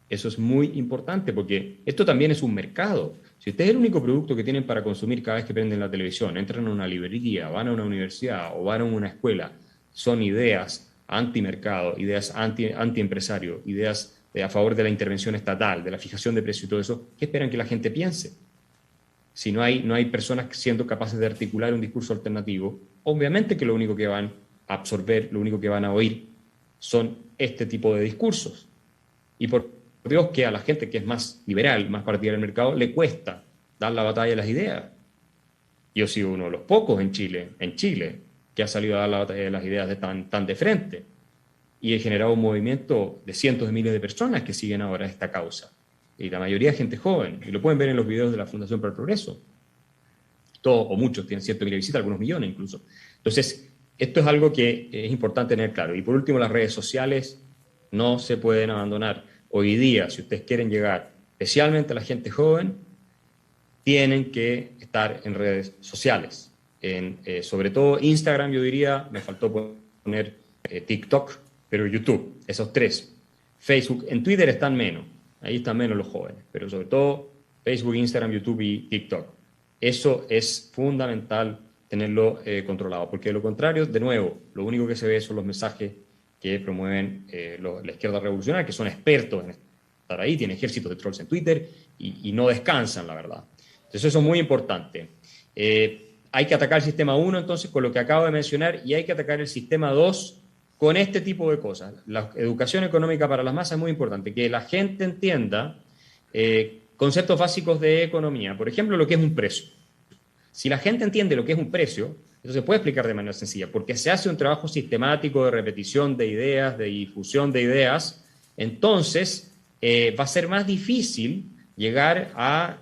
Eso es muy importante porque esto también es un mercado. Si usted es el único producto que tienen para consumir cada vez que prenden la televisión, entran a una librería, van a una universidad o van a una escuela, son ideas antimercado, ideas antiempresario, ideas a favor de la intervención estatal, de la fijación de precios y todo eso, ¿qué esperan que la gente piense? Si no hay personas siendo capaces de articular un discurso alternativo, obviamente que lo único que van a absorber, lo único que van a oír son este tipo de discursos. Y por Dios que a la gente que es más liberal, más partidaria del mercado, le cuesta dar la batalla de las ideas. Yo he sido uno de los pocos en Chile, que ha salido a dar la batalla de las ideas tan de frente. Y he generado un movimiento de cientos de miles de personas que siguen ahora esta causa. Y la mayoría es gente joven. Y lo pueden ver en los videos de la Fundación para el Progreso. Todos o muchos tienen cientos de miles de visitas, algunos millones incluso. Entonces, esto es algo que es importante tener claro. Y por último, las redes sociales no se pueden abandonar. Hoy día, si ustedes quieren llegar especialmente a la gente joven, tienen que estar en redes sociales. Sobre todo Instagram, yo diría, me faltó poner TikTok, pero YouTube, esos tres. Facebook, en Twitter están menos, ahí están menos los jóvenes, pero sobre todo Facebook, Instagram, YouTube y TikTok. Eso es fundamental tenerlo controlado, porque de lo contrario, de nuevo, lo único que se ve son los mensajes que promueven la izquierda revolucionaria, que son expertos en estar ahí, tienen ejércitos de trolls en Twitter y no descansan, la verdad. Entonces eso es muy importante. Hay que atacar el sistema 1 entonces con lo que acabo de mencionar y hay que atacar el sistema 2 con este tipo de cosas. La educación económica para las masas es muy importante, que la gente entienda conceptos básicos de economía, por ejemplo, lo que es un precio. Si la gente entiende lo que es un precio, eso se puede explicar de manera sencilla, porque se hace un trabajo sistemático de repetición de ideas, de difusión de ideas, entonces va a ser más difícil llegar a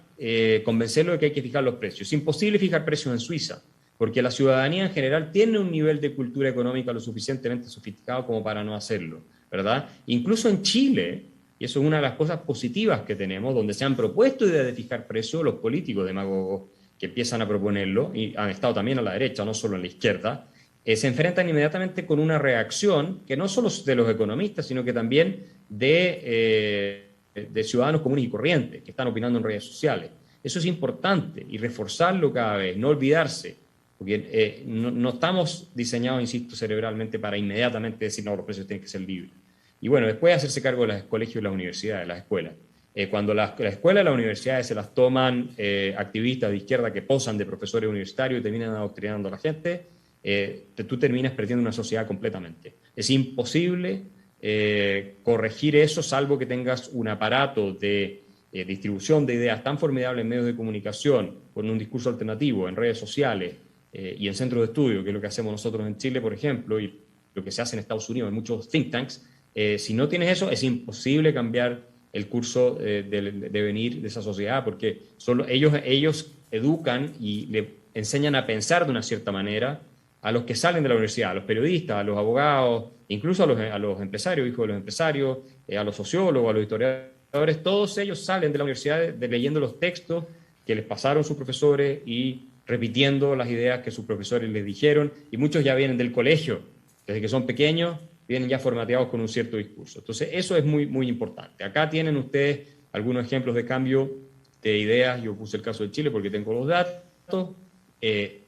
convencerlo de que hay que fijar los precios. Es imposible fijar precios en Suiza, porque la ciudadanía en general tiene un nivel de cultura económica lo suficientemente sofisticado como para no hacerlo, ¿verdad? Incluso en Chile, y eso es una de las cosas positivas que tenemos, donde se han propuesto ideas de fijar precios, los políticos demagogos que empiezan a proponerlo, y han estado también a la derecha, no solo en la izquierda, se enfrentan inmediatamente con una reacción que no solo de los economistas, sino que también de ciudadanos comunes y corrientes que están opinando en redes sociales. Eso es importante y reforzarlo cada vez, no olvidarse, porque no estamos diseñados, insisto, cerebralmente para inmediatamente decir, no, los precios tienen que ser libres. Y bueno, después hacerse cargo de los colegios y las universidades, las escuelas. Cuando las escuelas y las universidades se las toman activistas de izquierda que posan de profesores universitarios y terminan adoctrinando a la gente, tú terminas perdiendo una sociedad completamente. Es imposible corregir eso, salvo que tengas un aparato de distribución de ideas tan formidable en medios de comunicación, con un discurso alternativo, en redes sociales y en centros de estudio, que es lo que hacemos nosotros en Chile, por ejemplo, y lo que se hace en Estados Unidos, en muchos think tanks. Si no tienes eso, es imposible cambiar el curso de venir de esa sociedad, porque solo ellos educan y le enseñan a pensar de una cierta manera a los que salen de la universidad, a los periodistas, a los abogados, incluso a los empresarios, hijos de los empresarios, a los sociólogos, a los historiadores. Todos ellos salen de la universidad leyendo los textos que les pasaron sus profesores y repitiendo las ideas que sus profesores les dijeron, y muchos ya vienen del colegio, desde que son pequeños, vienen ya formateados con un cierto discurso. Entonces, eso es muy, muy importante. Acá tienen ustedes algunos ejemplos de cambio de ideas. Yo puse el caso de Chile porque tengo los datos,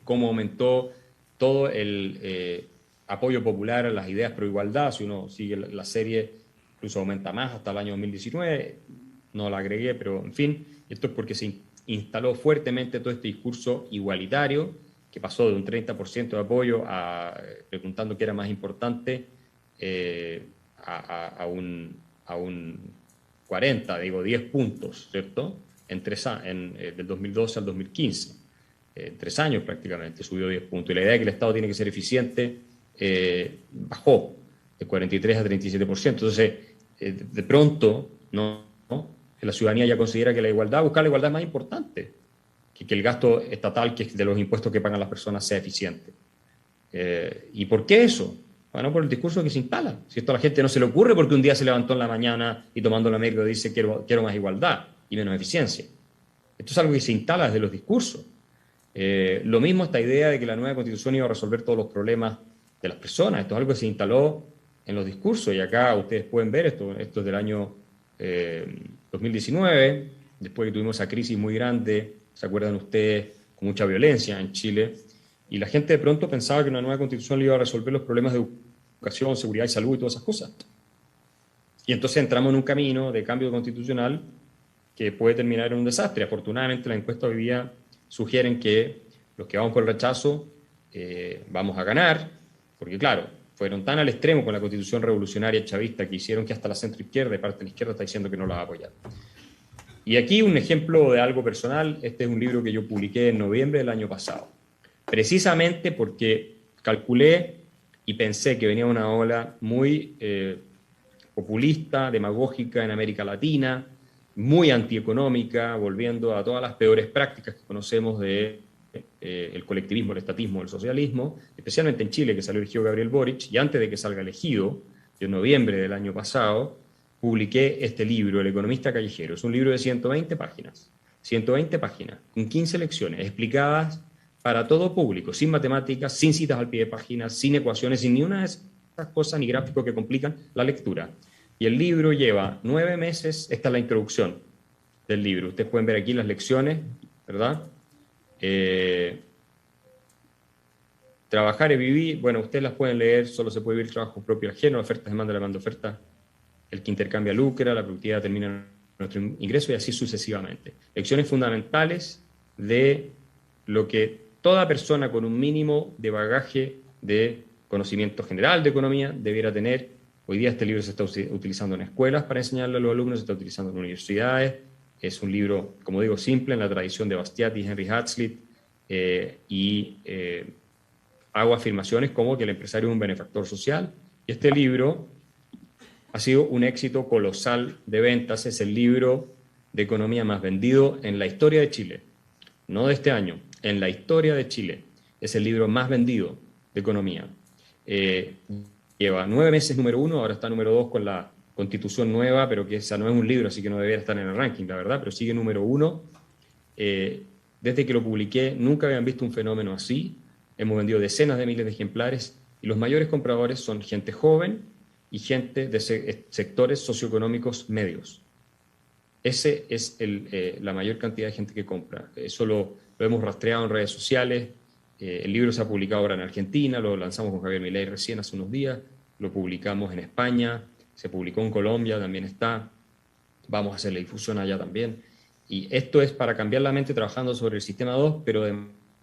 cómo aumentó todo el apoyo popular a las ideas pro igualdad. Si uno sigue la serie, incluso aumenta más hasta el año 2019. No la agregué, pero en fin, esto es porque se instaló fuertemente todo este discurso igualitario, que pasó de un 30% de apoyo a, preguntando qué era más importante, a un 40, digo 10 puntos, ¿cierto? Del 2012 al 2015. En 3 años prácticamente subió 10 puntos. Y la idea de que el Estado tiene que ser eficiente bajó de 43 a 37%. Entonces, de pronto, ¿no? La ciudadanía ya considera que buscar la igualdad es más importante que el gasto estatal, que es de los impuestos que pagan las personas, sea eficiente. ¿Y por qué eso? Bueno, por el discurso que se instala. Si esto a la gente no se le ocurre porque un día se levantó en la mañana y tomando la micro dice quiero más igualdad y menos eficiencia. Esto es algo que se instala desde los discursos. Lo mismo esta idea de que la nueva constitución iba a resolver todos los problemas de las personas. Esto es algo que se instaló en los discursos, y acá ustedes pueden ver esto es del año 2019, después que tuvimos esa crisis muy grande, ¿se acuerdan ustedes? Con mucha violencia en Chile, y la gente de pronto pensaba que una nueva constitución le iba a resolver los problemas de educación, seguridad y salud y todas esas cosas. Y entonces entramos en un camino de cambio constitucional que puede terminar en un desastre. Afortunadamente las encuestas hoy día sugieren que los que vamos por el rechazo vamos a ganar, porque claro, fueron tan al extremo con la constitución revolucionaria chavista que hicieron que hasta la centroizquierda y parte de la izquierda está diciendo que no la va a apoyar. Y aquí un ejemplo de algo personal. Este es un libro que yo publiqué en noviembre del año pasado, precisamente porque calculé y pensé que venía una ola muy populista, demagógica en América Latina, muy antieconómica, volviendo a todas las peores prácticas que conocemos de el colectivismo, el estatismo, el socialismo, especialmente en Chile, que salió elegido Gabriel Boric, y antes de que salga elegido, en noviembre del año pasado, publiqué este libro, El economista callejero. Es un libro de 120 páginas, 120 páginas, con 15 lecciones explicadas para todo público, sin matemáticas, sin citas al pie de página, sin ecuaciones, sin ni una de esas cosas ni gráficos que complican la lectura. Y el libro lleva 9 meses, esta es la introducción del libro, ustedes pueden ver aquí las lecciones, ¿verdad? Trabajar y vivir, bueno, ustedes las pueden leer, solo se puede vivir trabajo propio ajeno, ofertas, demanda, oferta, el que intercambia lucra, la productividad determina nuestro ingreso, y así sucesivamente. Lecciones fundamentales de lo que toda persona con un mínimo de bagaje de conocimiento general de economía debiera tener. Hoy día este libro se está utilizando en escuelas para enseñarle a los alumnos, se está utilizando en universidades. Es un libro, como digo, simple, en la tradición de Bastiat y Henry Hazlitt, hago afirmaciones como que el empresario es un benefactor social. Y este libro ha sido un éxito colosal de ventas. Es el libro de economía más vendido en la historia de Chile, no de este año, en la historia de Chile. Es el libro más vendido de economía. Lleva 9 meses número 1, ahora está número 2 con la Constitución nueva, pero que esa no es un libro, así que no debería estar en el ranking, la verdad, pero sigue número 1. Desde que lo publiqué, nunca habían visto un fenómeno así. Hemos vendido decenas de miles de ejemplares, y los mayores compradores son gente joven y gente de sectores socioeconómicos medios. Ese es la mayor cantidad de gente que compra. Eso lo hemos rastreado en redes sociales. El libro se ha publicado ahora en Argentina, lo lanzamos con Javier Milei recién hace unos días, lo publicamos en España, se publicó en Colombia, también está, vamos a hacer la difusión allá también. Y esto es para cambiar la mente trabajando sobre el sistema 2, pero de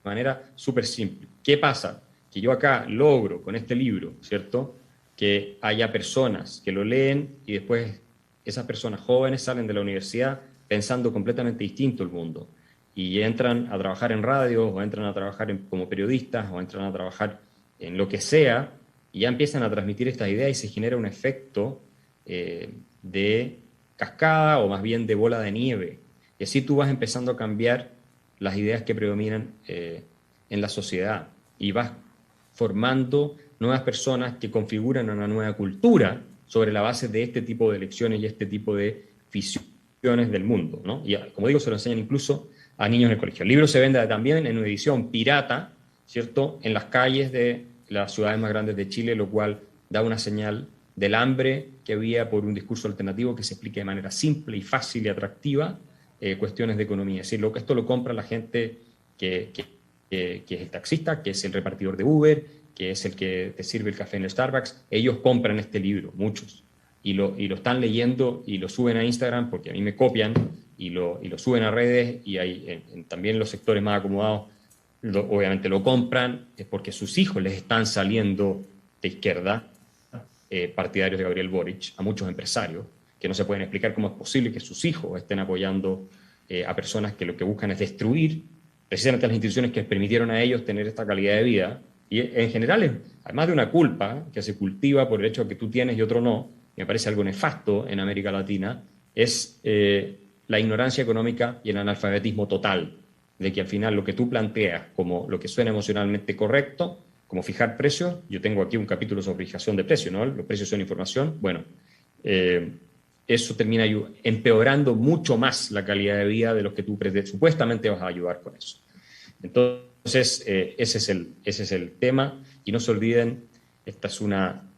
manera súper simple. ¿Qué pasa? Que yo acá logro con este libro, ¿cierto?, que haya personas que lo leen y después esas personas jóvenes salen de la universidad pensando completamente distinto el mundo y entran a trabajar en radio o entran a trabajar como periodistas o entran a trabajar en lo que sea y ya empiezan a transmitir estas ideas y se genera un efecto de cascada o más bien de bola de nieve. Y así tú vas empezando a cambiar las ideas que predominan en la sociedad y vas formando nuevas personas que configuran una nueva cultura sobre la base de este tipo de lecciones y este tipo de visiones del mundo, ¿no? Y como digo, se lo enseñan incluso a niños en el colegio. El libro se vende también en una edición pirata, ¿cierto?, en las calles de las ciudades más grandes de Chile, lo cual da una señal del hambre que había por un discurso alternativo que se explique de manera simple y fácil y atractiva cuestiones de economía. Es decir, esto lo compra la gente que es el taxista, que es el repartidor de Uber, que es el que te sirve el café en el Starbucks. Ellos compran este libro, muchos, y lo están leyendo y lo suben a Instagram porque a mí me copian y lo suben a redes y hay, también los sectores más acomodados obviamente lo compran, es porque sus hijos les están saliendo de izquierda, partidarios de Gabriel Boric, a muchos empresarios, que no se pueden explicar cómo es posible que sus hijos estén apoyando a personas que lo que buscan es destruir precisamente las instituciones que les permitieron a ellos tener esta calidad de vida. Y en general, además de una culpa que se cultiva por el hecho de que tú tienes y otro no, me parece algo nefasto en América Latina, es la ignorancia económica y el analfabetismo total, de que al final lo que tú planteas como lo que suena emocionalmente correcto, como fijar precios, yo tengo aquí un capítulo sobre fijación de precios, ¿no? Los precios son información, bueno, eso termina empeorando mucho más la calidad de vida de los que tú supuestamente vas a ayudar con eso. Entonces, ese es el tema, y no se olviden, esta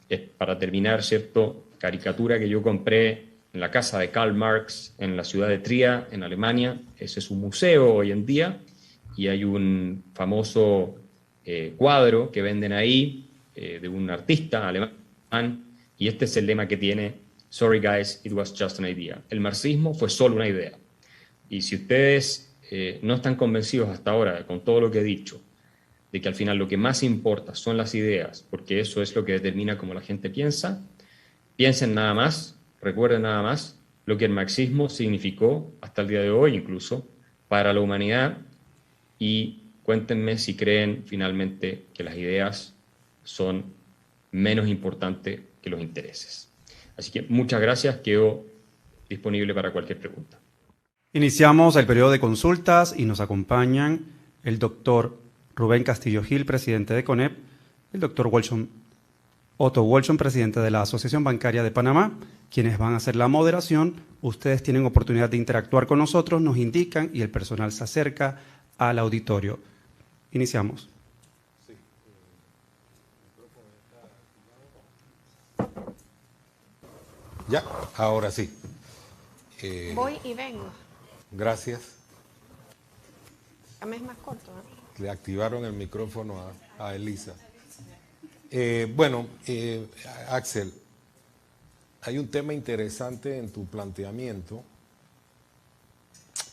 es para terminar, ¿cierto?, caricatura que yo compré en la casa de Karl Marx en la ciudad de Trier, en Alemania. Ese es un museo hoy en día, y hay un famoso cuadro que venden ahí de un artista alemán, y este es el lema que tiene: "Sorry guys, it was just an idea". El marxismo fue solo una idea. Y si ustedes no están convencidos hasta ahora, con todo lo que he dicho, de que al final lo que más importa son las ideas, porque eso es lo que determina cómo la gente piensa, piensen nada más, recuerden nada más lo que el marxismo significó hasta el día de hoy incluso para la humanidad, y cuéntenme si creen finalmente que las ideas son menos importantes que los intereses. Así que muchas gracias, quedo disponible para cualquier pregunta. Iniciamos el periodo de consultas y nos acompañan el doctor Rubén Castillo Gil, presidente de CONEP, el doctor Otto Wolfson, presidente de la Asociación Bancaria de Panamá, quienes van a hacer la moderación. Ustedes tienen oportunidad de interactuar con nosotros, nos indican y el personal se acerca al auditorio. Iniciamos. Ya, ahora sí. Voy y vengo. Gracias. A mí es más corto, ¿no? Le activaron el micrófono a Elisa. Axel, hay un tema interesante en tu planteamiento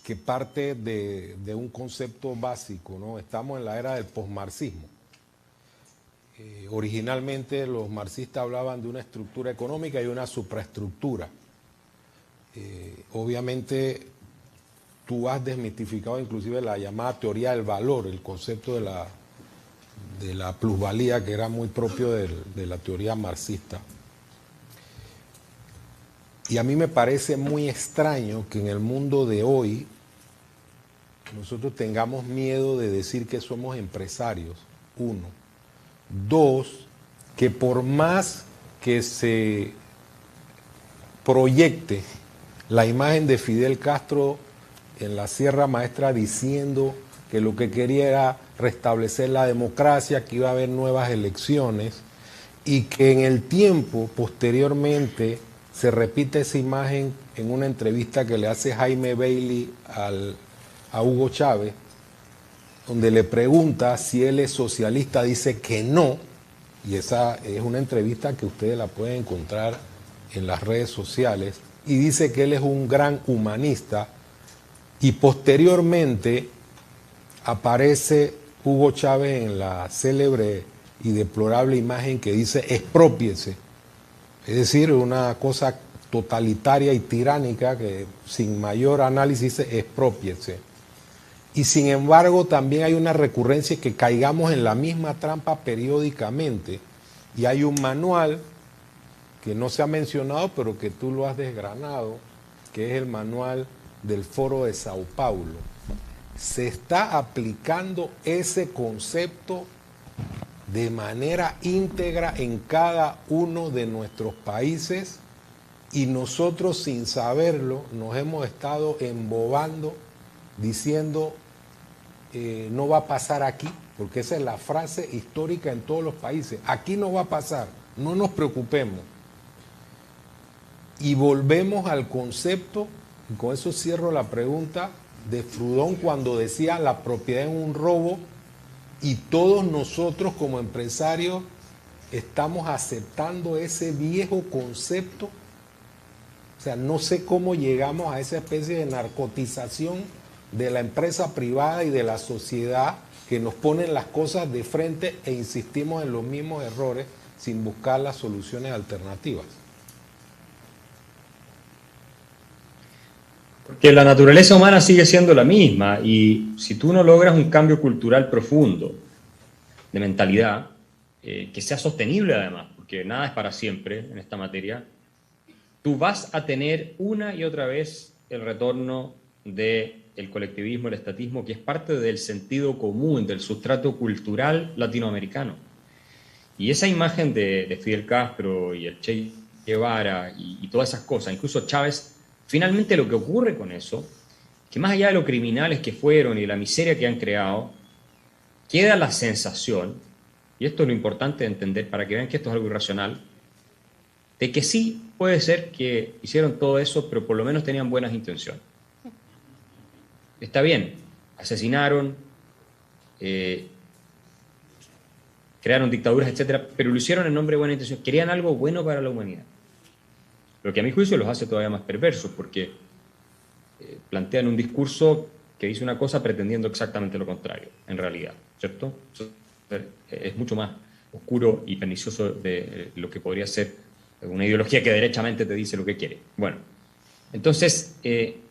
que parte de un concepto básico, ¿no? Estamos en la era del posmarxismo. Originalmente los marxistas hablaban de una estructura económica y una supraestructura. Obviamente tú has desmitificado inclusive la llamada teoría del valor, el concepto de la plusvalía, que era muy propio de la teoría marxista. Y a mí me parece muy extraño que en el mundo de hoy nosotros tengamos miedo de decir que somos empresarios, uno. Dos, que por más que se proyecte la imagen de Fidel Castro en la Sierra Maestra diciendo que lo que quería era restablecer la democracia, que iba a haber nuevas elecciones, y que en el tiempo posteriormente se repite esa imagen en una entrevista que le hace Jaime Bailey a Hugo Chávez, donde le pregunta si él es socialista, dice que no, y esa es una entrevista que ustedes la pueden encontrar en las redes sociales y dice que él es un gran humanista, y posteriormente aparece Hugo Chávez en la célebre y deplorable imagen que dice exprópiese, es decir, una cosa totalitaria y tiránica que sin mayor análisis dice exprópiese. Y sin embargo también hay una recurrencia que caigamos en la misma trampa periódicamente, y hay un manual que no se ha mencionado pero que tú lo has desgranado, que es el manual del Foro de Sao Paulo. Se está aplicando ese concepto de manera íntegra en cada uno de nuestros países, y nosotros sin saberlo nos hemos estado embobando diciendo no va a pasar aquí, porque esa es la frase histórica en todos los países. Aquí no va a pasar, no nos preocupemos. Y volvemos al concepto, y con eso cierro la pregunta, de Proudhon cuando decía la propiedad es un robo, y todos nosotros como empresarios estamos aceptando ese viejo concepto. O sea, no sé cómo llegamos a esa especie de narcotización de la empresa privada y de la sociedad, que nos ponen las cosas de frente e insistimos en los mismos errores sin buscar las soluciones alternativas. Porque la naturaleza humana sigue siendo la misma, y si tú no logras un cambio cultural profundo, de mentalidad, que sea sostenible además, porque nada es para siempre en esta materia, tú vas a tener una y otra vez el retorno del colectivismo, el estatismo, que es parte del sentido común, del sustrato cultural latinoamericano. Y esa imagen de Fidel Castro y el Che Guevara y todas esas cosas, incluso Chávez, finalmente lo que ocurre con eso, que más allá de lo criminales que fueron y de la miseria que han creado, queda la sensación, y esto es lo importante de entender para que vean que esto es algo irracional, de que sí puede ser que hicieron todo eso, pero por lo menos tenían buenas intenciones. Está bien, asesinaron, crearon dictaduras, etcétera, pero lo hicieron en nombre de buena intención. Querían algo bueno para la humanidad. Lo que a mi juicio los hace todavía más perversos, porque plantean un discurso que dice una cosa pretendiendo exactamente lo contrario, en realidad, ¿cierto? Eso es mucho más oscuro y pernicioso de lo que podría ser una ideología que derechamente te dice lo que quiere. Bueno, entonces,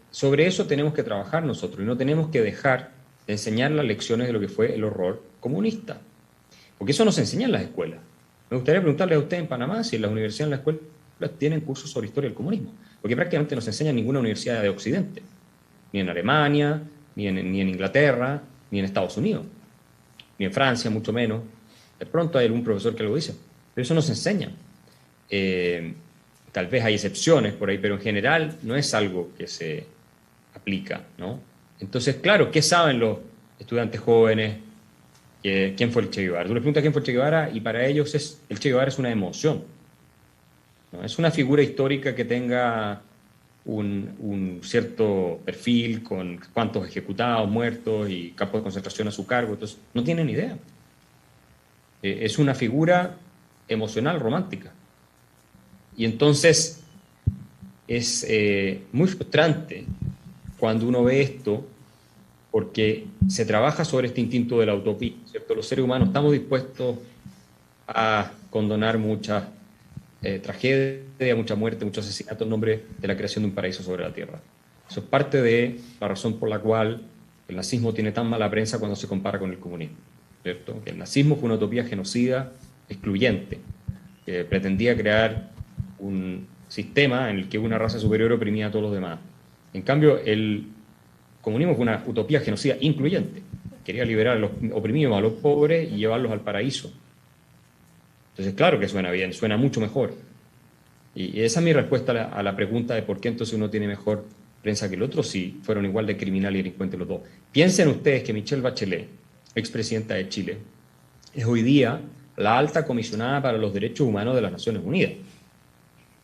sobre eso tenemos que trabajar nosotros, y no tenemos que dejar de enseñar las lecciones de lo que fue el horror comunista, porque eso no se enseña en las escuelas. Me gustaría preguntarle a usted en Panamá si en las universidades, en las escuelas, tienen cursos sobre historia del comunismo, porque prácticamente no se enseña en ninguna universidad de Occidente, ni en Alemania, ni en Inglaterra, ni en Estados Unidos, ni en Francia, mucho menos. De pronto hay algún profesor que lo dice, pero eso no se enseña. Tal vez hay excepciones por ahí, pero en general no es algo que se aplica, ¿no? Entonces, claro, ¿qué saben los estudiantes jóvenes? ¿Quién fue el Che Guevara? Tú les preguntas quién fue el Che Guevara y para ellos el Che Guevara es una emoción, ¿no? Es una figura histórica que tenga un cierto perfil con cuántos ejecutados, muertos y campos de concentración a su cargo. Entonces, no tienen idea. Es una figura emocional, romántica. Y entonces es muy frustrante cuando uno ve esto, porque se trabaja sobre este instinto de la utopía, ¿cierto? Los seres humanos estamos dispuestos a condonar muchas tragedias, mucha muerte, mucho asesinato en nombre de la creación de un paraíso sobre la tierra. Eso es parte de la razón por la cual el nazismo tiene tan mala prensa cuando se compara con el comunismo, ¿cierto? Que el nazismo fue una utopía genocida, excluyente, que pretendía crear un sistema en el que una raza superior oprimía a todos los demás. En cambio, el comunismo fue una utopía genocida incluyente. Quería liberar a los oprimidos, a los pobres y llevarlos al paraíso. Entonces, claro que suena bien, suena mucho mejor. Y esa es mi respuesta a la pregunta de por qué entonces uno tiene mejor prensa que el otro si fueron igual de criminal y delincuentes los dos. Piensen ustedes que Michelle Bachelet, expresidenta de Chile, es hoy día la alta comisionada para los derechos humanos de las Naciones Unidas.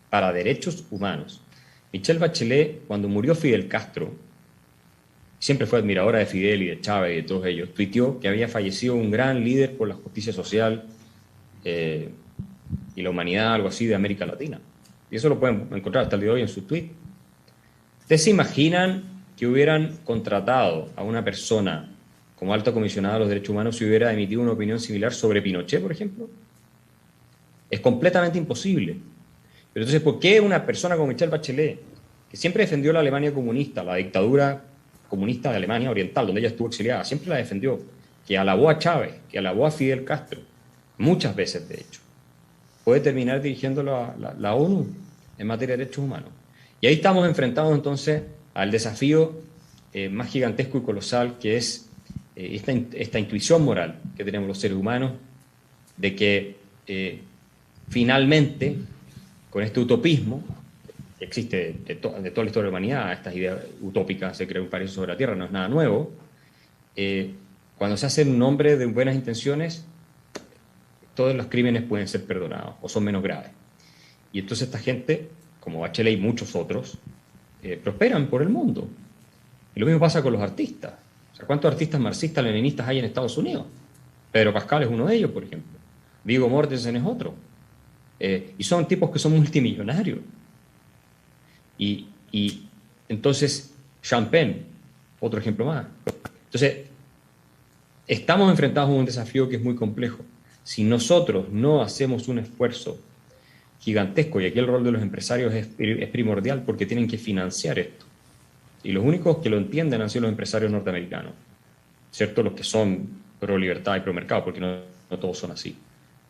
Para derechos humanos. Michelle Bachelet, cuando murió Fidel Castro, siempre fue admiradora de Fidel y de Chávez y de todos ellos, tuiteó que había fallecido un gran líder por la justicia social y la humanidad, algo así, de América Latina. Y eso lo pueden encontrar hasta el día de hoy en su tweet. ¿Ustedes se imaginan que hubieran contratado a una persona como alta comisionada de los derechos humanos si hubiera emitido una opinión similar sobre Pinochet, por ejemplo? Es completamente imposible. Pero entonces, ¿por qué una persona como Michelle Bachelet, que siempre defendió la Alemania comunista, la dictadura comunista de Alemania Oriental, donde ella estuvo exiliada, siempre la defendió, que alabó a Chávez, que alabó a Fidel Castro, muchas veces de hecho, puede terminar dirigiendo la ONU en materia de derechos humanos? Y ahí estamos enfrentados entonces al desafío más gigantesco y colosal, que es esta intuición moral que tenemos los seres humanos, de que finalmente, con este utopismo que existe de toda la historia de la humanidad, estas ideas utópicas, se crea un paraíso sobre la tierra, no es nada nuevo, cuando se hace en nombre de buenas intenciones, todos los crímenes pueden ser perdonados o son menos graves. Y entonces esta gente, como Bachelet y muchos otros, prosperan por el mundo. Y lo mismo pasa con los artistas. O sea, ¿cuántos artistas marxistas-leninistas hay en Estados Unidos? Pedro Pascal es uno de ellos, por ejemplo. Viggo Mortensen es otro. Y son tipos que son multimillonarios. Y entonces, Champagne, otro ejemplo más. Entonces, estamos enfrentados a un desafío que es muy complejo. Si nosotros no hacemos un esfuerzo gigantesco, y aquí el rol de los empresarios es primordial porque tienen que financiar esto. Y los únicos que lo entienden han sido los empresarios norteamericanos, ¿cierto? Los que son pro libertad y pro mercado, porque no todos son así.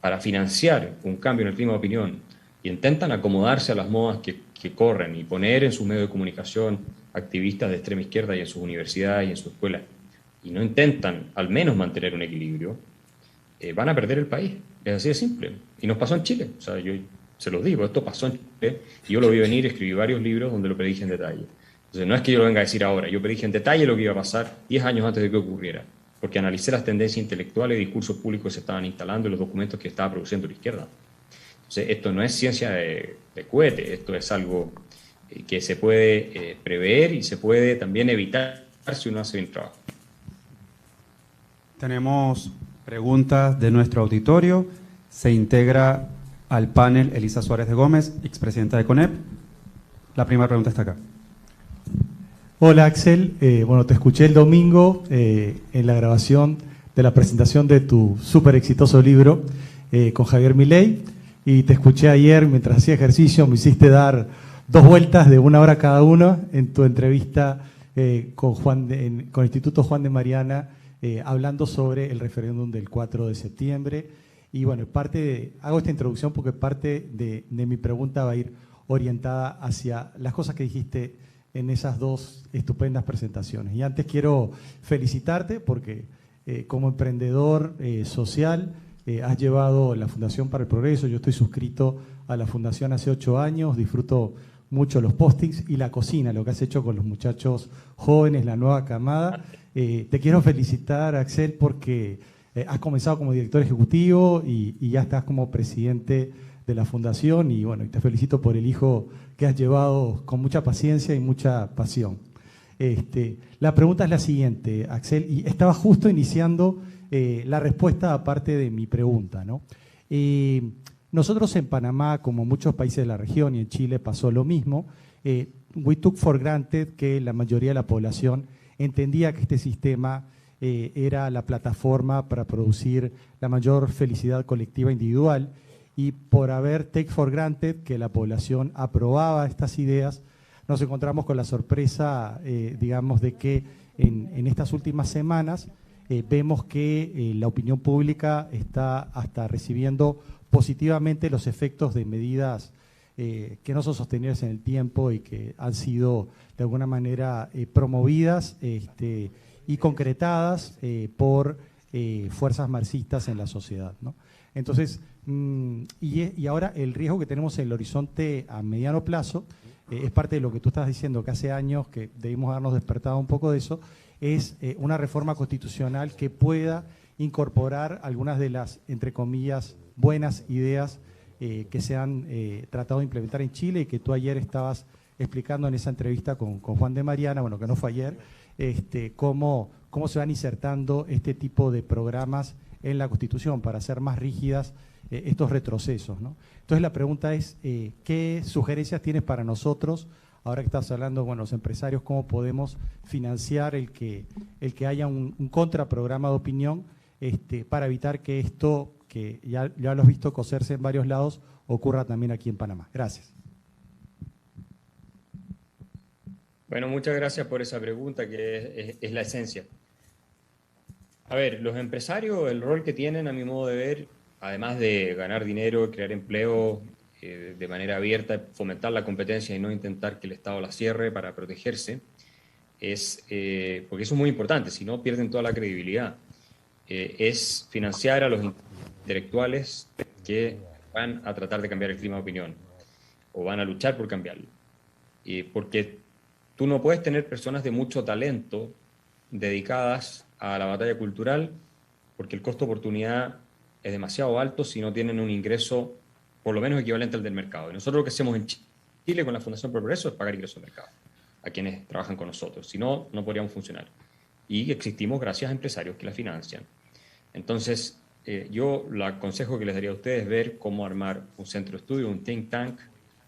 Para financiar un cambio en el clima de opinión y intentan acomodarse a las modas que corren y poner en sus medios de comunicación activistas de extrema izquierda y en sus universidades y en sus escuelas, y no intentan al menos mantener un equilibrio, van a perder el país. Es así de simple. Y nos pasó en Chile. O sea, yo se los digo, esto pasó en Chile y yo lo vi venir, escribí varios libros donde lo predije en detalle. Entonces no es que yo lo venga a decir ahora, yo predije en detalle lo que iba a pasar 10 años antes de que ocurriera, porque analicé las tendencias intelectuales y discursos públicos que se estaban instalando y los documentos que estaba produciendo la izquierda. Entonces esto no es ciencia de cohete, esto es algo que se puede prever y se puede también evitar si uno hace bien el trabajo. Tenemos preguntas de nuestro auditorio. Se integra al panel Elisa Suárez de Gómez, expresidenta de CONEP. La primera pregunta está acá. Hola Axel, bueno, te escuché el domingo en la grabación de la presentación de tu súper exitoso libro con Javier Milei, y te escuché ayer mientras hacía ejercicio, me hiciste dar 2 vueltas de 1 hora cada uno en tu entrevista con el Instituto Juan de Mariana, hablando sobre el referéndum del 4 de septiembre. Y bueno, hago esta introducción porque parte de mi pregunta va a ir orientada hacia las cosas que dijiste en esas 2 estupendas presentaciones. Y antes quiero felicitarte porque como emprendedor social has llevado la Fundación para el Progreso. Yo estoy suscrito a la Fundación hace 8 años, disfruto mucho los postings y la cocina, lo que has hecho con los muchachos jóvenes, la nueva camada. Te quiero felicitar, Axel, porque has comenzado como director ejecutivo y ya estás como presidente de la Fundación, y bueno, te felicito por el hijo que has llevado con mucha paciencia y mucha pasión. La pregunta es la siguiente, Axel, y estaba justo iniciando la respuesta aparte de mi pregunta, ¿no? Nosotros en Panamá, como muchos países de la región, y en Chile pasó lo mismo, we took for granted que la mayoría de la población entendía que este sistema era la plataforma para producir la mayor felicidad colectiva individual, y por haber take for granted que la población aprobaba estas ideas, nos encontramos con la sorpresa, digamos, de que en estas últimas semanas vemos que la opinión pública está hasta recibiendo positivamente los efectos de medidas que no son sostenibles en el tiempo y que han sido de alguna manera promovidas y concretadas por fuerzas marxistas en la sociedad, ¿no? Entonces, y ahora el riesgo que tenemos en el horizonte a mediano plazo, es parte de lo que tú estás diciendo, que hace años que debimos habernos despertado un poco de eso, es una reforma constitucional que pueda incorporar algunas de las, entre comillas, buenas ideas que se han tratado de implementar en Chile y que tú ayer estabas explicando en esa entrevista con Juan de Mariana, bueno, que no fue ayer, cómo se van insertando este tipo de programas en la Constitución para hacer más rígidas estos retrocesos, ¿no? Entonces la pregunta es, ¿qué sugerencias tienes para nosotros, ahora que estás hablando, bueno, los empresarios, cómo podemos financiar el que haya un contraprograma de opinión para evitar que esto, que ya lo has visto coserse en varios lados, ocurra también aquí en Panamá? Gracias. Bueno, muchas gracias por esa pregunta, que es la esencia. A ver, los empresarios, el rol que tienen, a mi modo de ver, además de ganar dinero, crear empleo de manera abierta, fomentar la competencia y no intentar que el Estado la cierre para protegerse, porque eso es muy importante, si no pierden toda la credibilidad, es financiar a los intelectuales que van a tratar de cambiar el clima de opinión o van a luchar por cambiarlo. Porque tú no puedes tener personas de mucho talento dedicadas a la batalla cultural, porque el costo de oportunidad es demasiado alto si no tienen un ingreso por lo menos equivalente al del mercado. Y nosotros lo que hacemos en Chile con la Fundación por el Progreso es pagar ingresos del mercado a quienes trabajan con nosotros. Si no, no podríamos funcionar. Y existimos gracias a empresarios que la financian. Entonces, yo el consejo que les daría a ustedes es ver cómo armar un centro de estudio, un think tank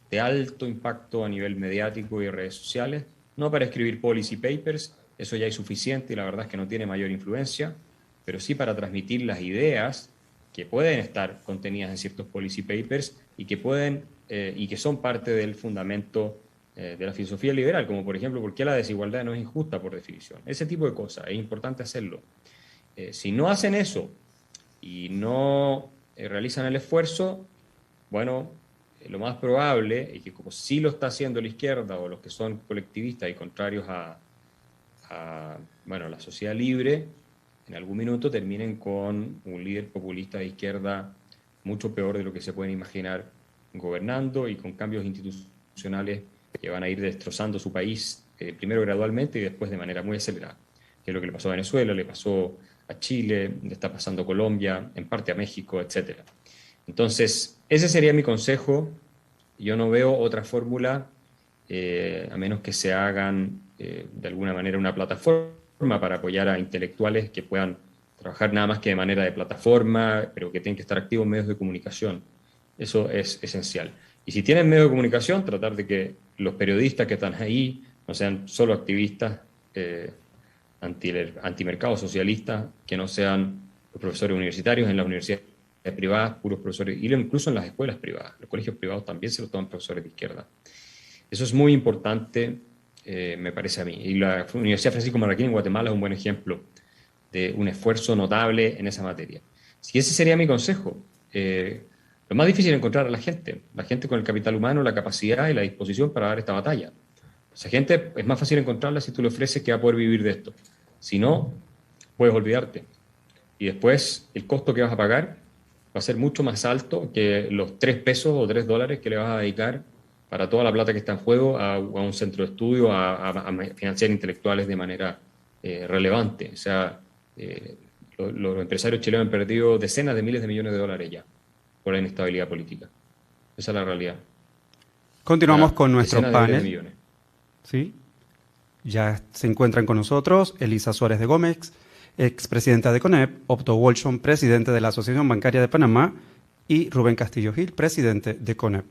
de alto impacto a nivel mediático y redes sociales, no para escribir policy papers, eso ya es suficiente y la verdad es que no tiene mayor influencia, pero sí para transmitir las ideas que pueden estar contenidas en ciertos policy papers y que son parte del fundamento de la filosofía liberal, como por ejemplo, ¿por qué la desigualdad no es injusta por definición? Ese tipo de cosas, es importante hacerlo. Si no hacen eso y no realizan el esfuerzo, bueno, lo más probable es que, como sí lo está haciendo la izquierda o los que son colectivistas y contrarios a la sociedad libre, en algún minuto terminen con un líder populista de izquierda mucho peor de lo que se pueden imaginar gobernando y con cambios institucionales que van a ir destrozando su país, primero gradualmente y después de manera muy acelerada, que es lo que le pasó a Venezuela, le pasó a Chile, le está pasando a Colombia, en parte a México, etc. Entonces, ese sería mi consejo. Yo no veo otra fórmula, a menos que se hagan de alguna manera una plataforma para apoyar a intelectuales que puedan trabajar nada más que de manera de plataforma, pero que tienen que estar activos en medios de comunicación. Eso es esencial. Y si tienen medios de comunicación, tratar de que los periodistas que están ahí no sean solo activistas antimercado socialistas, que no sean los profesores universitarios en las universidades privadas, puros profesores, y incluso en las escuelas privadas. Los colegios privados también se lo toman profesores de izquierda. Eso es muy importante, me parece a mí. Y la Universidad Francisco Marroquín en Guatemala es un buen ejemplo de un esfuerzo notable en esa materia. Si ese sería mi consejo. Lo más difícil es encontrar a la gente con el capital humano, la capacidad y la disposición para dar esta batalla. Esa gente es más fácil encontrarla si tú le ofreces que va a poder vivir de esto. Si no, puedes olvidarte. Y después el costo que vas a pagar va a ser mucho más alto que los 3 pesos o 3 dólares que le vas a dedicar para toda la plata que está en juego a un centro de estudio, a financiar intelectuales de manera relevante. O sea, los empresarios chilenos han perdido decenas de miles de millones de dólares ya por la inestabilidad política. Esa es la realidad. Continuamos con nuestro decenas de miles de panel. millones. ¿Sí? Ya se encuentran con nosotros Elisa Suárez de Gómez, expresidenta de CONEP, Otto Wolfson, presidente de la Asociación Bancaria de Panamá, y Rubén Castillo Gil, presidente de CONEP.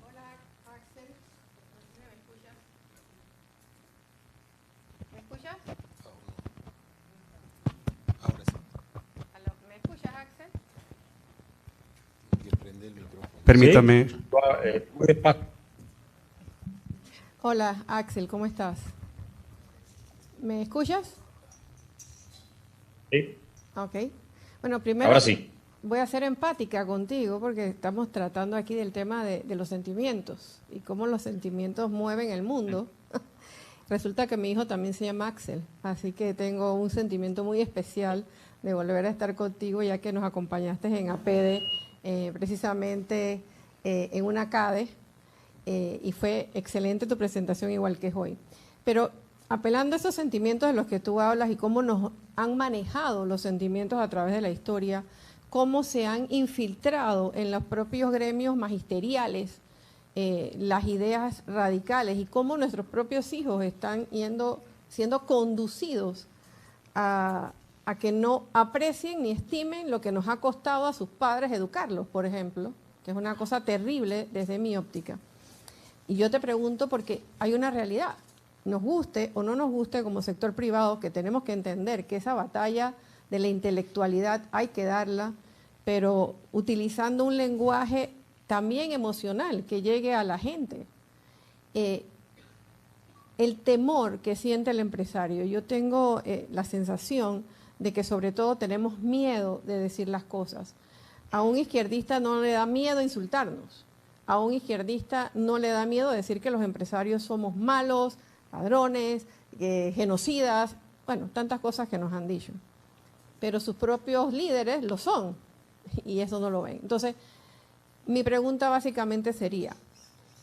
Hola, Axel. ¿Me escuchas? Ahora sí. ¿Aló? ¿Me escuchas, Axel? Hay que prender el micrófono. Permítame. Sí. Hola, Axel, ¿cómo estás? ¿Me escuchas? Sí. Ok. Bueno, primero Ahora sí. voy a ser empática contigo porque estamos tratando aquí del tema de los sentimientos y cómo los sentimientos mueven el mundo. Resulta que mi hijo también se llama Axel, así que tengo un sentimiento muy especial de volver a estar contigo ya que nos acompañaste en APEDE, precisamente en una CADE, y fue excelente tu presentación igual que es hoy. Pero apelando a esos sentimientos de los que tú hablas y cómo nos han manejado los sentimientos a través de la historia, cómo se han infiltrado en los propios gremios magisteriales las ideas radicales y cómo nuestros propios hijos están siendo conducidos a a que no aprecien ni estimen lo que nos ha costado a sus padres educarlos, por ejemplo, que es una cosa terrible desde mi óptica. Y yo te pregunto porque hay una realidad, nos guste o no nos guste como sector privado, que tenemos que entender que esa batalla de la intelectualidad hay que darla, pero utilizando un lenguaje también emocional que llegue a la gente. El temor que siente el empresario, yo tengo la sensación de que sobre todo tenemos miedo de decir las cosas. A un izquierdista no le da miedo insultarnos, a un izquierdista no le da miedo decir que los empresarios somos malos, ladrones, genocidas, bueno, tantas cosas que nos han dicho. Pero sus propios líderes lo son y eso no lo ven. Entonces, mi pregunta básicamente sería,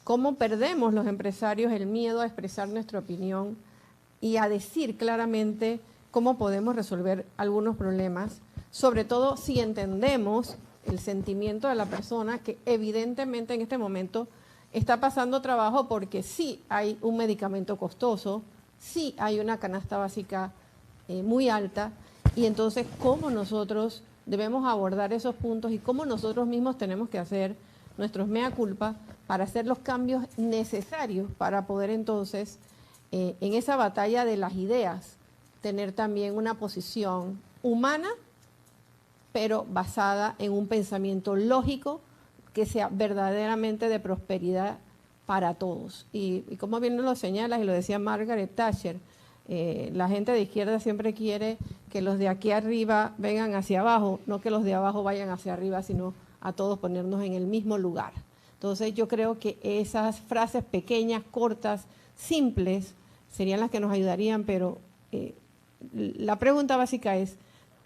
¿cómo perdemos los empresarios el miedo a expresar nuestra opinión y a decir claramente cómo podemos resolver algunos problemas? Sobre todo si entendemos el sentimiento de la persona que evidentemente en este momento está pasando trabajo porque sí hay un medicamento costoso, sí hay una canasta básica muy alta, y entonces cómo nosotros debemos abordar esos puntos y cómo nosotros mismos tenemos que hacer nuestros mea culpa para hacer los cambios necesarios para poder entonces, en esa batalla de las ideas, tener también una posición humana, pero basada en un pensamiento lógico que sea verdaderamente de prosperidad para todos. Y como bien lo señalas, y lo decía Margaret Thatcher, la gente de izquierda siempre quiere que los de aquí arriba vengan hacia abajo, no que los de abajo vayan hacia arriba, sino a todos ponernos en el mismo lugar. Entonces yo creo que esas frases pequeñas, cortas, simples, serían las que nos ayudarían, pero la pregunta básica es,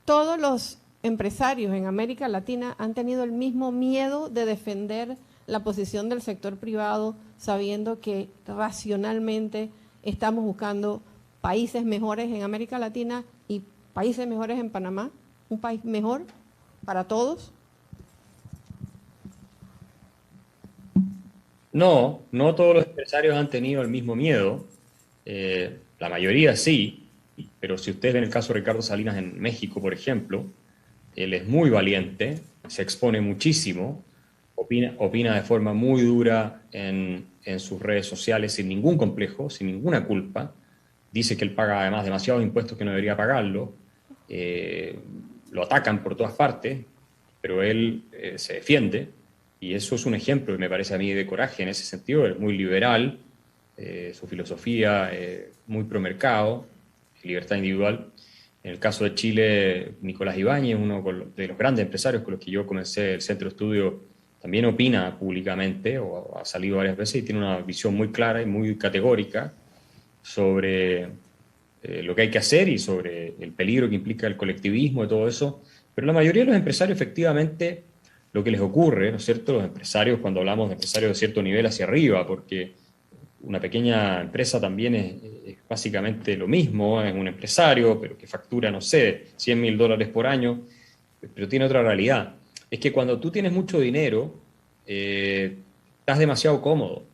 ¿todos los empresarios en América Latina han tenido el mismo miedo de defender la posición del sector privado, sabiendo que racionalmente estamos buscando países mejores en América Latina y países mejores en Panamá, un país mejor para todos? No, no todos los empresarios han tenido el mismo miedo. La mayoría sí, pero si ustedes ven el caso de Ricardo Salinas en México, por ejemplo, él es muy valiente, se expone muchísimo, opina de forma muy dura en sus redes sociales sin ningún complejo, sin ninguna culpa. Dice que él paga además demasiados impuestos que no debería pagarlo. Lo atacan por todas partes, pero él se defiende. Y eso es un ejemplo, me parece a mí, de coraje en ese sentido. Es muy liberal, su filosofía muy promercado, libertad individual. En el caso de Chile, Nicolás Ibáñez, uno de los grandes empresarios con los que yo comencé el centro de estudio, también opina públicamente, o ha salido varias veces, y tiene una visión muy clara y muy categórica sobre lo que hay que hacer y sobre el peligro que implica el colectivismo y todo eso. Pero la mayoría de los empresarios, efectivamente, lo que les ocurre, ¿no es cierto? Los empresarios, cuando hablamos de empresarios de cierto nivel hacia arriba, porque una pequeña empresa también es básicamente lo mismo, es un empresario, pero que factura, no sé, $100.000 por año, pero tiene otra realidad. Es que cuando tú tienes mucho dinero, estás demasiado cómodo,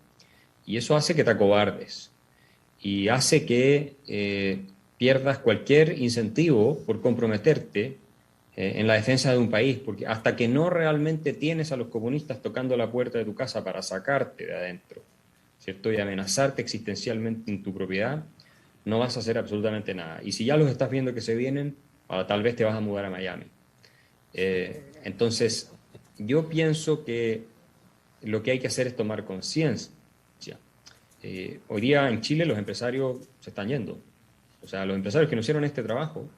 y eso hace que te acobardes, y hace que pierdas cualquier incentivo por comprometerte en la defensa de un país, porque hasta que no realmente tienes a los comunistas tocando la puerta de tu casa para sacarte de adentro, ¿cierto? Y amenazarte existencialmente en tu propiedad, no vas a hacer absolutamente nada. Y si ya los estás viendo que se vienen, tal vez te vas a mudar a Miami. Entonces, yo pienso que lo que hay que hacer es tomar conciencia. Hoy día en Chile los empresarios se están yendo. O sea, los empresarios que no hicieron este trabajo,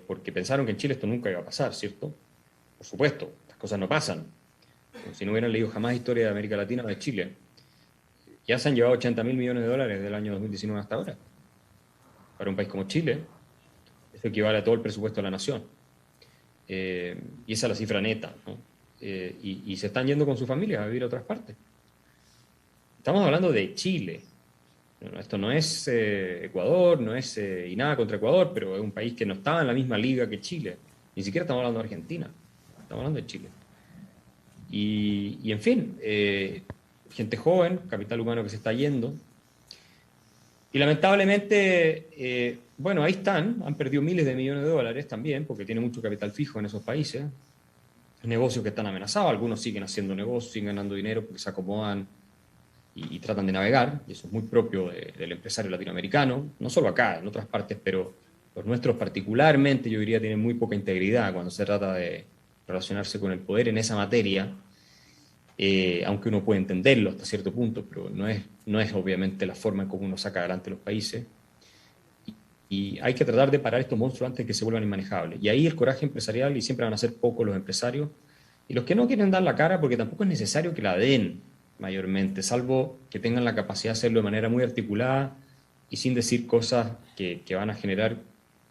porque pensaron que en Chile esto nunca iba a pasar, ¿cierto? Por supuesto, las cosas no pasan. Si no hubieran leído jamás historia de América Latina o de Chile, ya se han llevado $80.000 millones del año 2019 hasta ahora. Para un país como Chile, eso equivale a todo el presupuesto de la nación. Y esa es la cifra neta, ¿no? Y se están yendo con sus familias a vivir a otras partes. Estamos hablando de Chile. Esto no es Ecuador, no es y nada contra Ecuador, pero es un país que no estaba en la misma liga que Chile. Ni siquiera estamos hablando de Argentina, estamos hablando de Chile. Y en fin, gente joven, capital humano que se está yendo. Y lamentablemente, bueno, ahí están, han perdido miles de millones de dólares también, porque tiene mucho capital fijo en esos países, negocios que están amenazados, algunos siguen haciendo negocios, siguen ganando dinero porque se acomodan y tratan de navegar, y eso es muy propio del empresario latinoamericano, no solo acá, en otras partes, pero los nuestros particularmente, yo diría, tienen muy poca integridad cuando se trata de relacionarse con el poder en esa materia, aunque uno puede entenderlo hasta cierto punto, pero no es obviamente la forma en cómo uno saca adelante los países. Y hay que tratar de parar estos monstruos antes de que se vuelvan inmanejables. Y ahí el coraje empresarial, y siempre van a ser pocos los empresarios, y los que no quieren dar la cara, porque tampoco es necesario que la den mayormente, salvo que tengan la capacidad de hacerlo de manera muy articulada y sin decir cosas que van a generar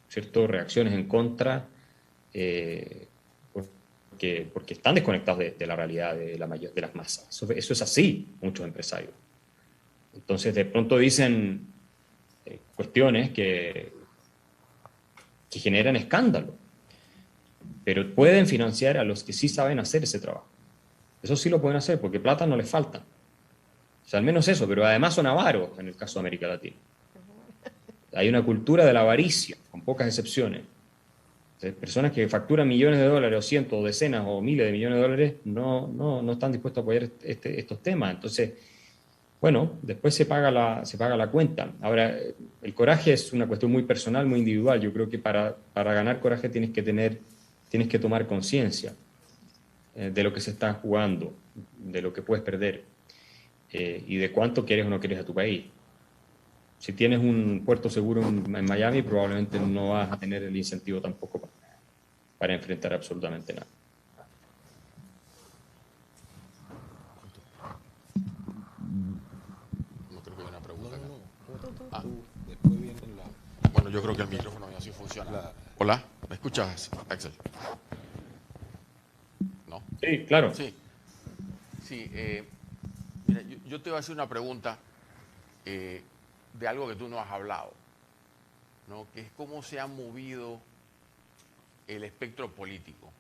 ciertas reacciones en contra, porque están desconectados de la realidad de las masas. Eso es así, muchos empresarios. Entonces, de pronto dicen cuestiones que generan escándalo, pero pueden financiar a los que sí saben hacer ese trabajo. Eso sí lo pueden hacer, porque plata no les falta. O sea, al menos eso, pero además son avaros en el caso de América Latina. Hay una cultura de la avaricia, con pocas excepciones. Entonces, personas que facturan millones de dólares, o cientos, o decenas, o miles de millones de dólares, no están dispuestos a apoyar estos temas. Entonces, bueno, después se paga la cuenta. Ahora, el coraje es una cuestión muy personal, muy individual. Yo creo que para ganar coraje tienes que tomar conciencia de lo que se está jugando, de lo que puedes perder, y de cuánto quieres o no quieres a tu país. Si tienes un puerto seguro en Miami, probablemente no vas a tener el incentivo tampoco para enfrentar absolutamente nada. No creo que haya una pregunta. Después viene Bueno, yo creo que el micrófono así funciona. Hola, ¿me escuchas, Axel? ¿No? Sí, claro. Sí. Mira, yo te voy a hacer una pregunta de algo que tú no has hablado, ¿no? Que es cómo se ha movido el espectro político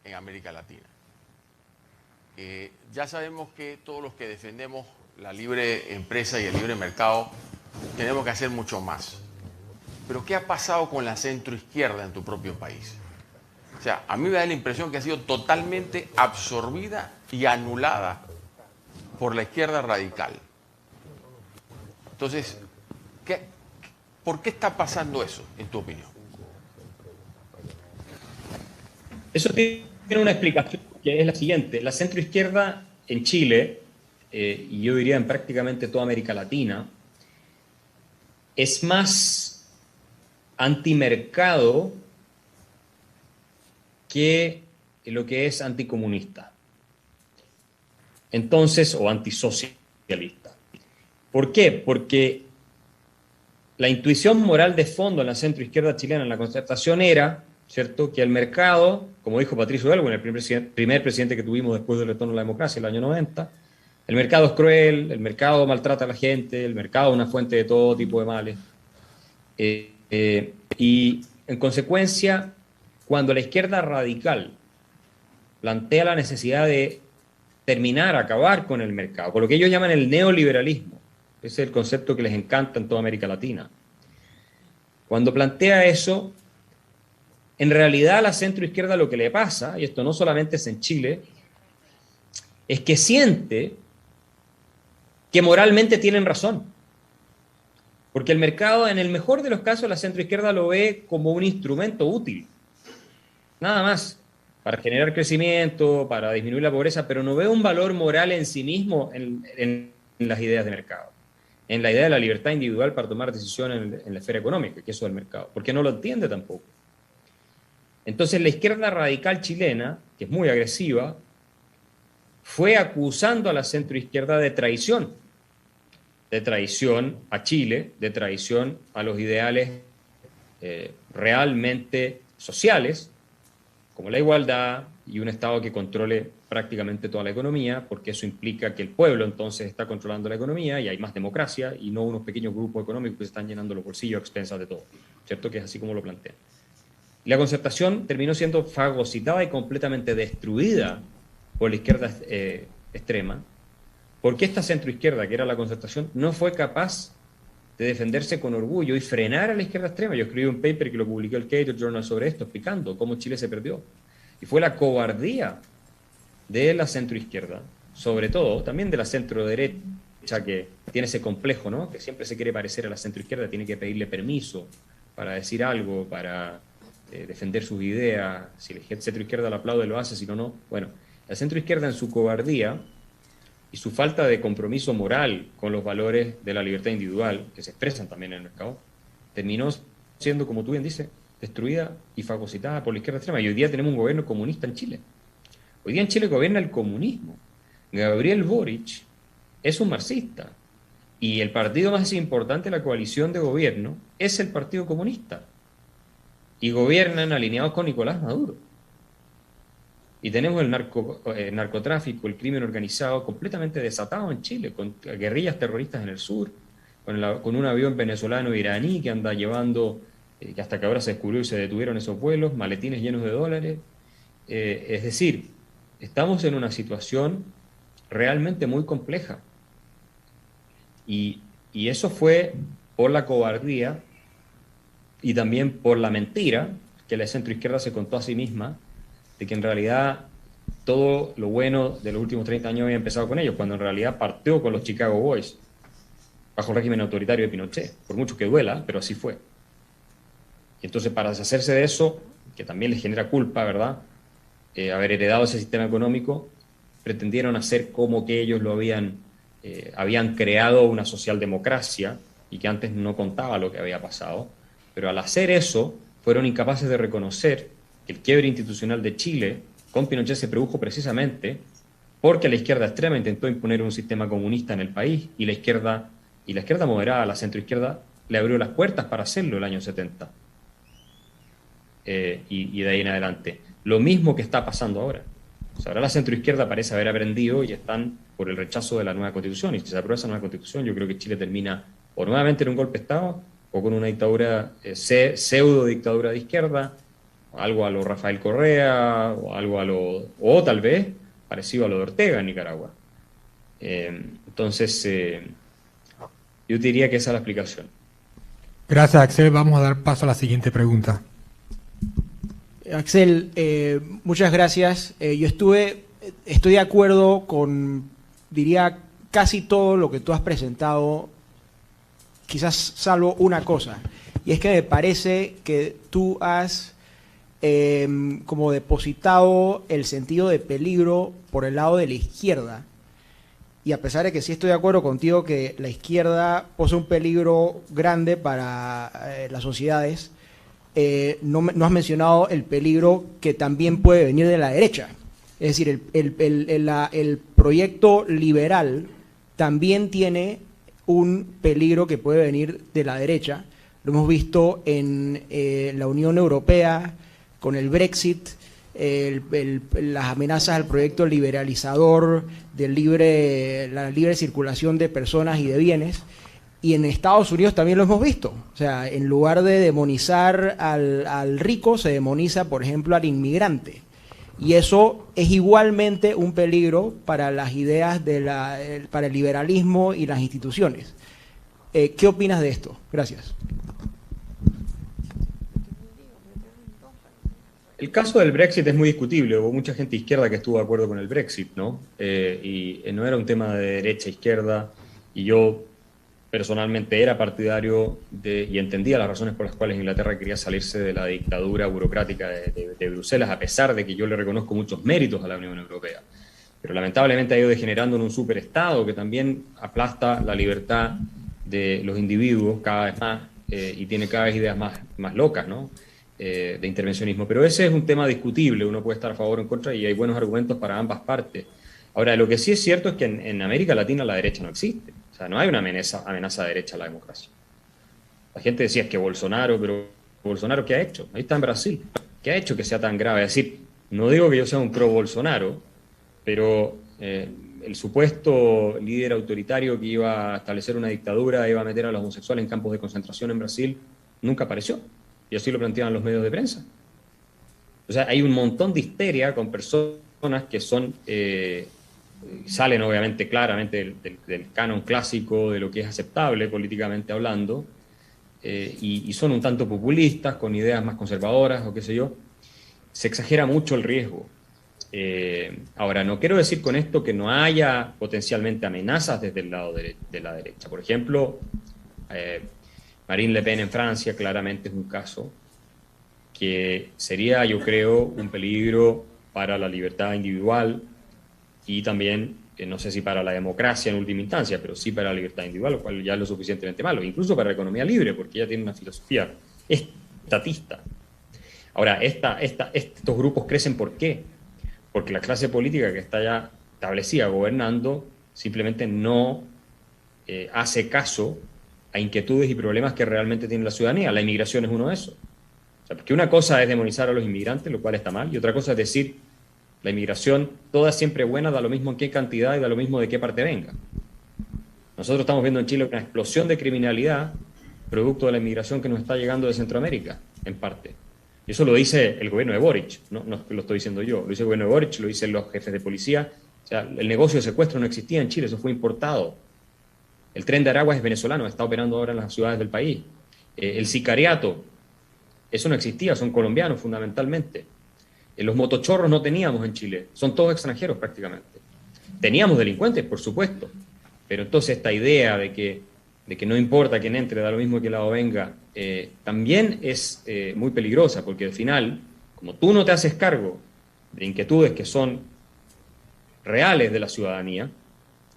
en América Latina. Ya sabemos que todos los que defendemos la libre empresa y el libre mercado tenemos que hacer mucho más. Pero ¿qué ha pasado con la centroizquierda en tu propio país? O sea, a mí me da la impresión que ha sido totalmente absorbida y anulada por la izquierda radical. Entonces, ¿por qué está pasando eso, en tu opinión? Eso tiene una explicación, que es la siguiente. La centroizquierda en Chile, y yo diría en prácticamente toda América Latina, es más antimercado que lo que es anticomunista. Entonces, o antisocialista. ¿Por qué? Porque la intuición moral de fondo en la centroizquierda chilena, en la Concertación, era, ¿cierto?, que el mercado, como dijo Patricio Elwin, el primer presidente que tuvimos después del retorno a la democracia en el año 90, el mercado es cruel, el mercado maltrata a la gente, el mercado es una fuente de todo tipo de males. Y en consecuencia, cuando la izquierda radical plantea la necesidad de terminar, acabar con el mercado, con lo que ellos llaman el neoliberalismo, ese es el concepto que les encanta en toda América Latina. Cuando plantea eso, en realidad a la centroizquierda lo que le pasa, y esto no solamente es en Chile, es que siente que moralmente tienen razón. Porque el mercado, en el mejor de los casos, la centroizquierda lo ve como un instrumento útil. Nada más. Para generar crecimiento, para disminuir la pobreza, pero no ve un valor moral en sí mismo en las ideas de mercado. En la idea de la libertad individual para tomar decisiones en la esfera económica, que eso es el mercado. Porque no lo entiende tampoco. Entonces la izquierda radical chilena, que es muy agresiva, fue acusando a la centroizquierda de traición a Chile, de traición a los ideales realmente sociales, como la igualdad y un Estado que controle prácticamente toda la economía, porque eso implica que el pueblo entonces está controlando la economía y hay más democracia y no unos pequeños grupos económicos que se están llenando los bolsillos a expensas de todo, ¿cierto? Que es así como lo plantean. Y la Concertación terminó siendo fagocitada y completamente destruida por la izquierda extrema, porque esta centroizquierda, que era la Concertación, no fue capaz de defenderse con orgullo y frenar a la izquierda extrema. Yo escribí un paper que lo publicó el Cato Journal sobre esto, explicando cómo Chile se perdió. Y fue la cobardía de la centroizquierda, sobre todo, también de la centroderecha, que tiene ese complejo, ¿no? Que siempre se quiere parecer a la centroizquierda, tiene que pedirle permiso para decir algo, para defender sus ideas. Si la centroizquierda lo aplaude, lo hace, si no, no. Bueno, la centroizquierda en su cobardía y su falta de compromiso moral con los valores de la libertad individual, que se expresan también en el mercado, terminó siendo, como tú bien dices, destruida y fagocitada por la izquierda extrema. Y hoy día tenemos un gobierno comunista en Chile. Hoy día en Chile gobierna el comunismo. Gabriel Boric es un marxista. Y el partido más importante de la coalición de gobierno es el Partido Comunista. Y gobiernan alineados con Nicolás Maduro. Y tenemos el narcotráfico, el crimen organizado completamente desatado en Chile, con guerrillas terroristas en el sur, con un avión venezolano-iraní que anda llevando, que hasta que ahora se descubrió y se detuvieron esos vuelos, maletines llenos de dólares. Es decir, estamos en una situación realmente muy compleja. Y eso fue por la cobardía y también por la mentira que la centroizquierda se contó a sí misma, de que en realidad todo lo bueno de los últimos 30 años había empezado con ellos, cuando en realidad partió con los Chicago Boys, bajo el régimen autoritario de Pinochet, por mucho que duela, pero así fue. Y entonces, para deshacerse de eso, que también les genera culpa, ¿verdad?, haber heredado ese sistema económico, pretendieron hacer como que ellos lo habían creado una socialdemocracia y que antes no contaba lo que había pasado, pero al hacer eso fueron incapaces de reconocer que el quiebre institucional de Chile con Pinochet se produjo precisamente porque la izquierda extrema intentó imponer un sistema comunista en el país y la izquierda moderada, la centroizquierda, le abrió las puertas para hacerlo el año 70. Y de ahí en adelante. Lo mismo que está pasando ahora. O sea, ahora la centroizquierda parece haber aprendido y están por el rechazo de la nueva constitución. Y si se aprueba esa nueva constitución, yo creo que Chile termina o nuevamente en un golpe de Estado o con una dictadura, pseudo dictadura de izquierda, algo a lo Rafael Correa, o tal vez parecido a lo de Ortega en Nicaragua. Entonces, yo diría que esa es la explicación. Gracias, Axel. Vamos a dar paso a la siguiente pregunta. Axel, muchas gracias. Estoy de acuerdo con, diría, casi todo lo que tú has presentado, quizás salvo una cosa, y es que me parece que tú has como depositado el sentido de peligro por el lado de la izquierda. Y a pesar de que sí estoy de acuerdo contigo que la izquierda posee un peligro grande para las sociedades, no has mencionado el peligro que también puede venir de la derecha. Es decir, el proyecto liberal también tiene un peligro que puede venir de la derecha. Lo hemos visto en la Unión Europea, con el Brexit, las amenazas al proyecto liberalizador de la libre circulación de personas y de bienes. Y en Estados Unidos también lo hemos visto. O sea, en lugar de demonizar al rico, se demoniza, por ejemplo, al inmigrante. Y eso es igualmente un peligro para las ideas para el liberalismo y las instituciones. ¿Qué opinas de esto? Gracias. El caso del Brexit es muy discutible. Hubo mucha gente izquierda que estuvo de acuerdo con el Brexit, ¿no? Y no era un tema de derecha-izquierda. Y yo personalmente era partidario y entendía las razones por las cuales Inglaterra quería salirse de la dictadura burocrática de Bruselas, a pesar de que yo le reconozco muchos méritos a la Unión Europea. Pero lamentablemente ha ido degenerando en un superestado que también aplasta la libertad de los individuos cada vez más y tiene cada vez ideas más locas, ¿no? De intervencionismo. Pero ese es un tema discutible, uno puede estar a favor o en contra y hay buenos argumentos para ambas partes. Ahora, lo que sí es cierto es que en América Latina la derecha no existe. O sea, no hay una amenaza derecha a la democracia. La gente decía que Bolsonaro, pero ¿Bolsonaro qué ha hecho? Ahí está en Brasil. ¿Qué ha hecho que sea tan grave? Es decir, no digo que yo sea un pro-Bolsonaro, pero el supuesto líder autoritario que iba a establecer una dictadura, iba a meter a los homosexuales en campos de concentración en Brasil, nunca apareció. Y así lo planteaban los medios de prensa. O sea, hay un montón de histeria con personas que son salen obviamente claramente del canon clásico de lo que es aceptable políticamente hablando, y son un tanto populistas, con ideas más conservadoras o qué sé yo. Se exagera mucho el riesgo. Ahora, no quiero decir con esto que no haya potencialmente amenazas desde el lado de la derecha. Por ejemplo, Marine Le Pen en Francia claramente es un caso que sería, yo creo, un peligro para la libertad individual y también, no sé si para la democracia en última instancia, pero sí para la libertad individual, lo cual ya es lo suficientemente malo, incluso para la economía libre, porque ella tiene una filosofía estatista. Ahora, estos grupos crecen ¿por qué? Porque la clase política que está ya establecida gobernando simplemente no hace caso a inquietudes y problemas que realmente tiene la ciudadanía. La inmigración es uno de esos. O sea, porque una cosa es demonizar a los inmigrantes, lo cual está mal, y otra cosa es decir, la inmigración toda es siempre buena, da lo mismo en qué cantidad y da lo mismo de qué parte venga. Nosotros estamos viendo en Chile una explosión de criminalidad producto de la inmigración que nos está llegando de Centroamérica, en parte. Y eso lo dice el gobierno de Boric, no lo estoy diciendo yo, lo dice el gobierno de Boric, lo dicen los jefes de policía. O sea, el negocio de secuestro no existía en Chile, eso fue importado. El tren de Aragua es venezolano, está operando ahora en las ciudades del país. El sicariato, eso no existía, son colombianos fundamentalmente. Los motochorros no teníamos en Chile, son todos extranjeros prácticamente. Teníamos delincuentes, por supuesto, pero entonces esta idea de que no importa quién entre, da lo mismo que lado venga, también es muy peligrosa, porque al final, como tú no te haces cargo de inquietudes que son reales de la ciudadanía,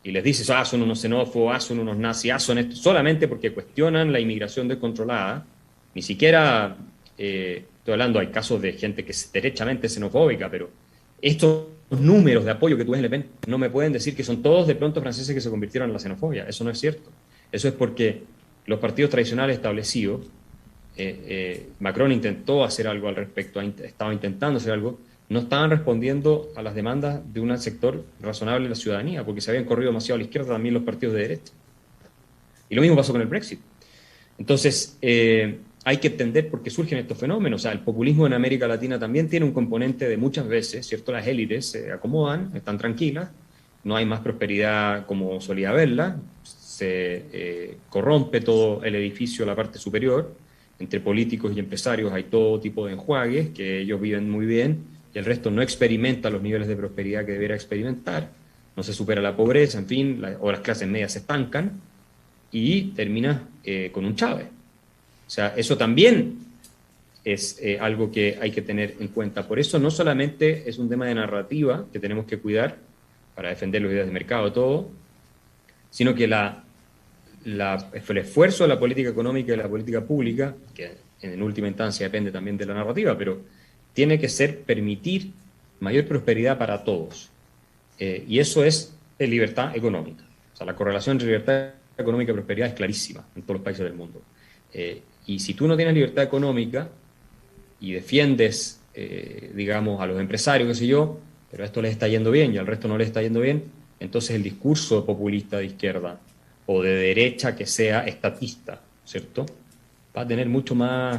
y les dices, son unos xenófobos, son unos nazis, son esto, solamente porque cuestionan la inmigración descontrolada, ni siquiera, estoy hablando, hay casos de gente que es derechamente xenofóbica, pero estos números de apoyo que tú ves en Le Pen no me pueden decir que son todos de pronto franceses que se convirtieron en la xenofobia, eso no es cierto. Eso es porque los partidos tradicionales establecidos, Macron intentó hacer algo al respecto, estaba intentando hacer algo, no estaban respondiendo a las demandas de un sector razonable de la ciudadanía, porque se habían corrido demasiado a la izquierda también los partidos de derecha. Y lo mismo pasó con el Brexit. Entonces, hay que entender por qué surgen estos fenómenos. O sea, el populismo en América Latina también tiene un componente de muchas veces, ¿cierto? Las élites se acomodan, están tranquilas, no hay más prosperidad como solía haberla, se corrompe todo el edificio, la parte superior, entre políticos y empresarios hay todo tipo de enjuagues, que ellos viven muy bien, y el resto no experimenta los niveles de prosperidad que debiera experimentar, no se supera la pobreza, en fin, o las clases medias se estancan, y termina con un Chávez. O sea, eso también es algo que hay que tener en cuenta. Por eso no solamente es un tema de narrativa que tenemos que cuidar para defender las ideas de mercado, todo, sino que el esfuerzo de la política económica y de la política pública, que en última instancia depende también de la narrativa, pero tiene que ser permitir mayor prosperidad para todos. Y eso es libertad económica. O sea, la correlación entre libertad económica y prosperidad es clarísima en todos los países del mundo. Y si tú no tienes libertad económica y defiendes, digamos, a los empresarios, qué sé yo, pero a esto les está yendo bien y al resto no les está yendo bien, entonces el discurso populista de izquierda o de derecha que sea estatista, ¿cierto?, va a tener mucho más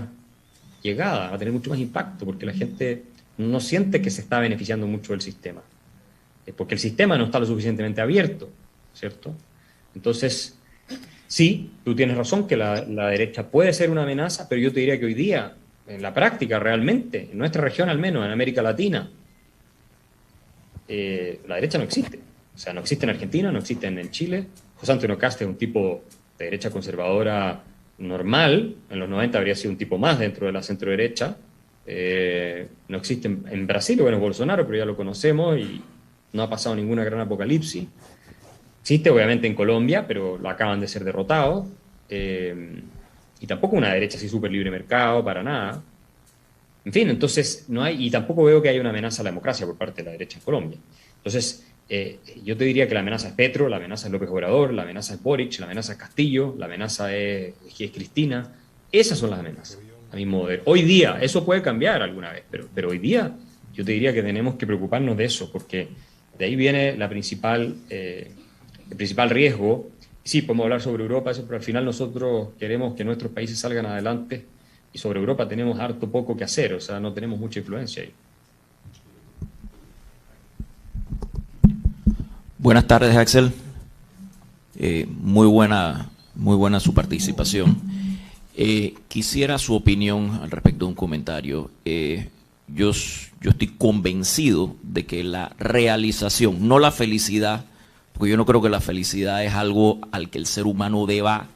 llegada, va a tener mucho más impacto, porque la gente no siente que se está beneficiando mucho del sistema, porque el sistema no está lo suficientemente abierto, ¿cierto? Entonces, sí, tú tienes razón que la derecha puede ser una amenaza, pero yo te diría que hoy día, en la práctica realmente, en nuestra región al menos, en América Latina, la derecha no existe. O sea, no existe en Argentina, no existe en Chile. José Antonio Cast es un tipo de derecha conservadora normal. En los 90 habría sido un tipo más dentro de la centro-derecha. No existe en Brasil, bueno, Bolsonaro, pero ya lo conocemos y no ha pasado ninguna gran apocalipsis. Existe obviamente en Colombia, pero lo acaban de ser derrotados. Y tampoco una derecha así súper libre mercado, para nada. En fin, entonces no hay, y tampoco veo que haya una amenaza a la democracia por parte de la derecha en Colombia. Entonces, yo te diría que la amenaza es Petro, la amenaza es López Obrador, la amenaza es Boric, la amenaza es Castillo, la amenaza es Cristina. Esas son las amenazas, a mi modo de ver. Hoy día, eso puede cambiar alguna vez, pero hoy día yo te diría que tenemos que preocuparnos de eso, porque de ahí viene el principal riesgo. Sí, podemos hablar sobre Europa, pero al final nosotros queremos que nuestros países salgan adelante y sobre Europa tenemos harto poco que hacer, o sea, no tenemos mucha influencia ahí. Buenas tardes, Axel. Muy buena su participación. Quisiera su opinión al respecto de un comentario. Yo estoy convencido de que la realización, no la felicidad, porque yo no creo que la felicidad es algo al que el ser humano deba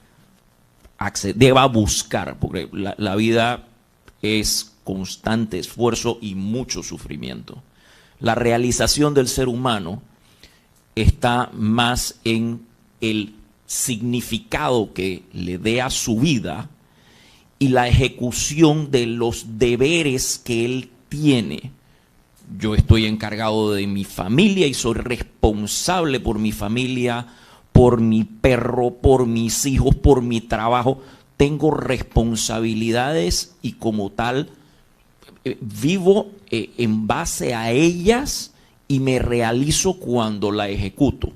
buscar, porque la vida es constante esfuerzo y mucho sufrimiento. La realización del ser humano está más en el significado que le dé a su vida y la ejecución de los deberes que él tiene. Yo estoy encargado de mi familia y soy responsable por mi familia, por mi perro, por mis hijos, por mi trabajo. Tengo responsabilidades y como tal vivo en base a ellas y me realizo cuando la ejecuto.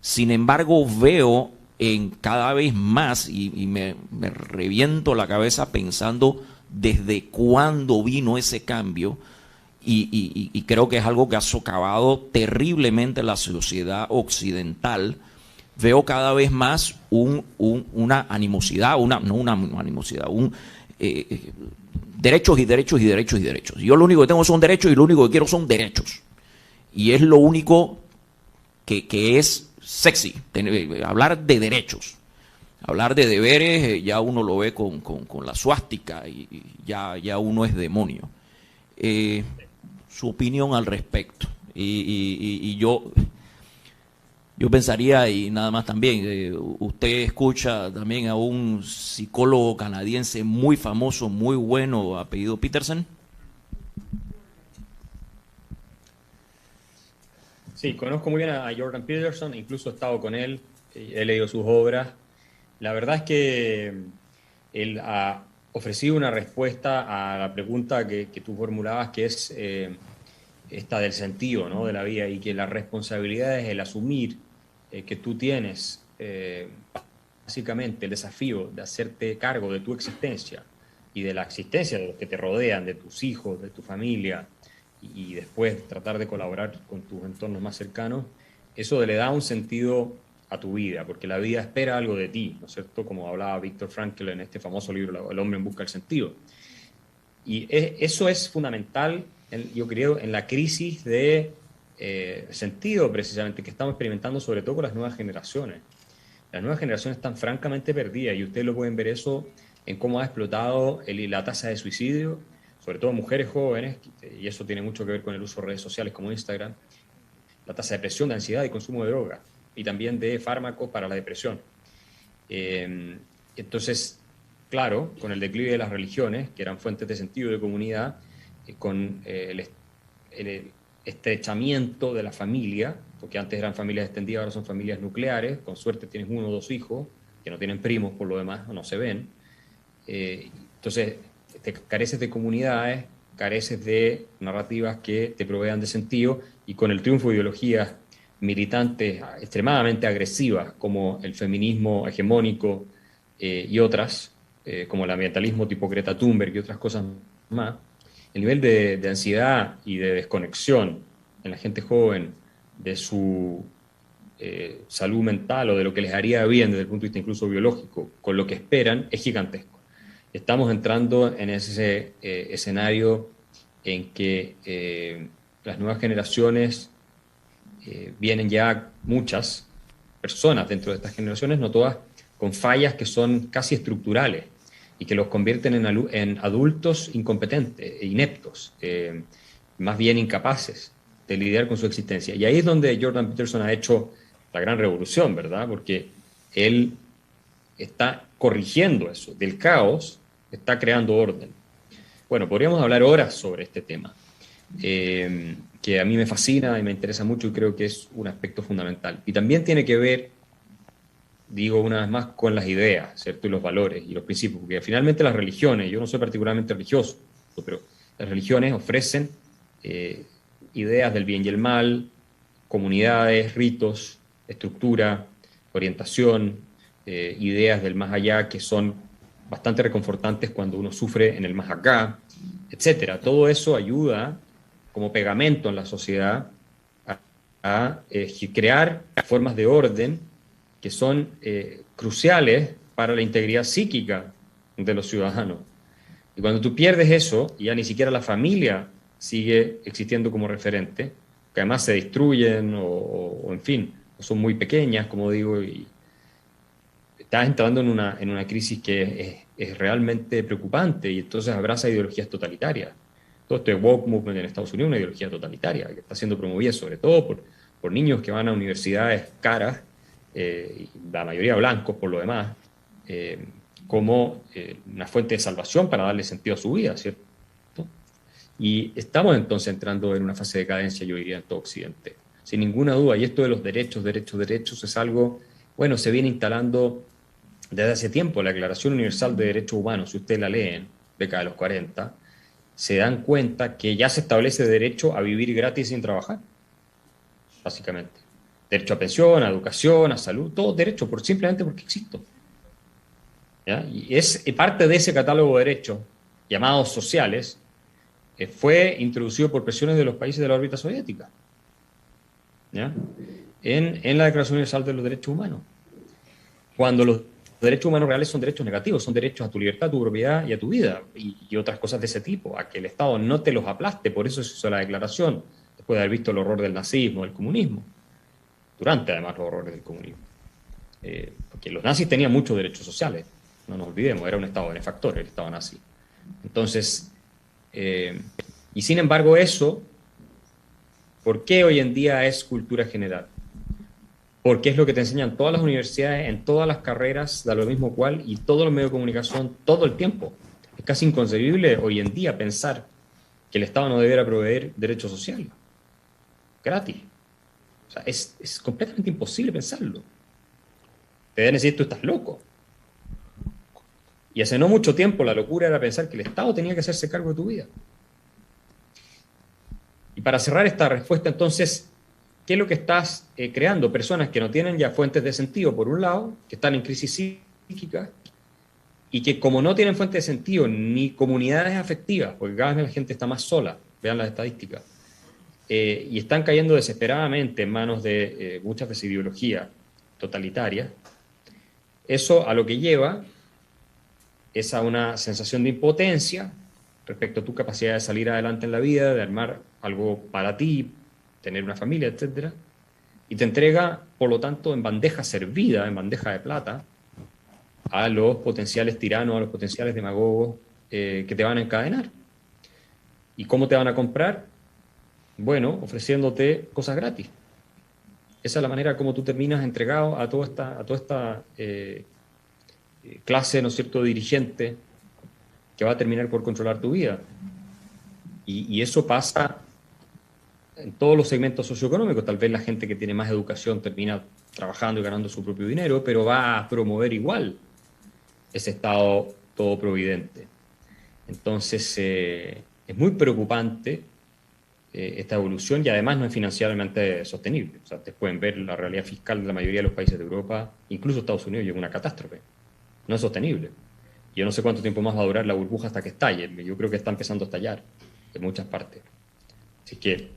Sin embargo, veo en cada vez más y me reviento la cabeza pensando desde cuándo vino ese cambio y creo que es algo que ha socavado terriblemente la sociedad occidental. Veo cada vez más una animosidad, derechos y derechos y derechos y derechos. Yo lo único que tengo son derechos y lo único que quiero son derechos. Y es lo único que es sexy, hablar de derechos. Hablar de deberes, ya uno lo ve con la suástica y ya uno es demonio. Su opinión al respecto. Y yo pensaría, y nada más también, usted escucha también a un psicólogo canadiense muy famoso, muy bueno, apellido Peterson. Sí, conozco muy bien a Jordan Peterson, incluso he estado con él, he leído sus obras. La verdad es que él ha ofrecido una respuesta a la pregunta que tú formulabas, que es esta del sentido, ¿no?, de la vida, y que la responsabilidad es el asumir que tú tienes básicamente el desafío de hacerte cargo de tu existencia y de la existencia de los que te rodean, de tus hijos, de tu familia, y después tratar de colaborar con tus entornos más cercanos. Eso le da un sentido a tu vida, porque la vida espera algo de ti, ¿no es cierto? Como hablaba Viktor Frankl en este famoso libro El hombre en busca del sentido. Y eso es fundamental, yo creo, en la crisis de sentido precisamente que estamos experimentando, sobre todo con las nuevas generaciones. Las nuevas generaciones están francamente perdidas y ustedes lo pueden ver eso en cómo ha explotado la tasa de suicidio, sobre todo mujeres jóvenes, y eso tiene mucho que ver con el uso de redes sociales como Instagram, la tasa de depresión, de ansiedad y consumo de droga, y también de fármacos para la depresión. Entonces, claro, con el declive de las religiones, que eran fuentes de sentido de comunidad, con el estrechamiento de la familia, porque antes eran familias extendidas, ahora son familias nucleares, con suerte tienes 1 o 2 hijos, que no tienen primos por lo demás, no se ven. Entonces, te careces de comunidades, careces de narrativas que te provean de sentido, y con el triunfo de ideologías militantes extremadamente agresivas como el feminismo hegemónico y otras, como el ambientalismo tipo Greta Thunberg y otras cosas más, el nivel de ansiedad y de desconexión en la gente joven de su salud mental o de lo que les haría bien desde el punto de vista incluso biológico con lo que esperan es gigantesco. Estamos entrando en ese escenario en que las nuevas generaciones vienen ya muchas personas dentro de estas generaciones, no todas, con fallas que son casi estructurales y que los convierten en adultos incompetentes e ineptos, más bien incapaces de lidiar con su existencia. Y ahí es donde Jordan Peterson ha hecho la gran revolución, ¿verdad? Porque él está corrigiendo eso, del caos está creando orden. Bueno, podríamos hablar horas sobre este tema, que a mí me fascina y me interesa mucho y creo que es un aspecto fundamental. Y también tiene que ver, digo una vez más, con las ideas, ¿cierto? Y los valores y los principios, porque finalmente las religiones, yo no soy particularmente religioso, pero las religiones ofrecen ideas del bien y el mal, comunidades, ritos, estructura, orientación, ideas del más allá que son bastante reconfortantes cuando uno sufre en el más acá, etcétera. Todo eso ayuda como pegamento en la sociedad a a crear formas de orden que son cruciales para la integridad psíquica de los ciudadanos. Y cuando tú pierdes eso, ya ni siquiera la familia sigue existiendo como referente, que además se destruyen o en fin, son muy pequeñas, como digo, y estás entrando en una crisis que es realmente preocupante, y entonces abraza ideologías totalitarias. Todo este woke movement en Estados Unidos es una ideología totalitaria que está siendo promovida sobre todo por niños que van a universidades caras, la mayoría blancos por lo demás, como una fuente de salvación para darle sentido a su vida, ¿cierto? Y estamos entonces entrando en una fase de decadencia, yo diría, en todo Occidente, sin ninguna duda. Y esto de los derechos es algo, bueno, se viene instalando desde hace tiempo. La Declaración Universal de Derechos Humanos, si ustedes la leen, década de los 40, se dan cuenta que ya se establece derecho a vivir gratis sin trabajar, básicamente. Derecho a pensión, a educación, a salud, todos derechos, simplemente porque existo. ¿Ya? Y es parte de ese catálogo de derechos, llamados sociales, fue introducido por presiones de los países de la órbita soviética, ¿ya? En la Declaración Universal de los Derechos Humanos. Cuando los derechos humanos reales son derechos negativos, son derechos a tu libertad, a tu propiedad y a tu vida, y otras cosas de ese tipo, a que el Estado no te los aplaste. Por eso se hizo la declaración, después de haber visto el horror del nazismo, del comunismo, durante además los horrores del comunismo. Porque los nazis tenían muchos derechos sociales, no nos olvidemos, era un Estado benefactor el Estado nazi. Entonces, y sin embargo eso, ¿por qué hoy en día es cultura general? Porque es lo que te enseñan todas las universidades, en todas las carreras, da lo mismo cual, y todos los medios de comunicación, todo el tiempo. Es casi inconcebible hoy en día pensar que el Estado no debiera proveer derechos sociales, gratis. O sea, es completamente imposible pensarlo. Te deben decir, tú estás loco. Y hace no mucho tiempo la locura era pensar que el Estado tenía que hacerse cargo de tu vida. Y para cerrar esta respuesta, entonces, ¿qué es lo que estás creando? Personas que no tienen ya fuentes de sentido, por un lado, que están en crisis psíquica, y que como no tienen fuentes de sentido ni comunidades afectivas, porque cada vez la gente está más sola, vean las estadísticas, y están cayendo desesperadamente en manos de muchas veces ideología totalitaria, eso a lo que lleva es a una sensación de impotencia respecto a tu capacidad de salir adelante en la vida, de armar algo para ti, tener una familia, etc. Y te entrega, por lo tanto, en bandeja servida, en bandeja de plata, a los potenciales tiranos, a los potenciales demagogos que te van a encadenar. ¿Y cómo te van a comprar? Bueno, ofreciéndote cosas gratis. Esa es la manera como tú terminas entregado a toda esta clase, ¿no es cierto?, dirigente que va a terminar por controlar tu vida. Y eso pasa en todos los segmentos socioeconómicos. Tal vez la gente que tiene más educación termina trabajando y ganando su propio dinero, pero va a promover igual ese Estado todo providente. Entonces, es muy preocupante esta evolución, y además no es financieramente sostenible. O sea, ustedes pueden ver la realidad fiscal de la mayoría de los países de Europa, incluso Estados Unidos, llega una catástrofe. No es sostenible. Yo no sé cuánto tiempo más va a durar la burbuja hasta que estalle. Yo creo que está empezando a estallar en muchas partes. Así que,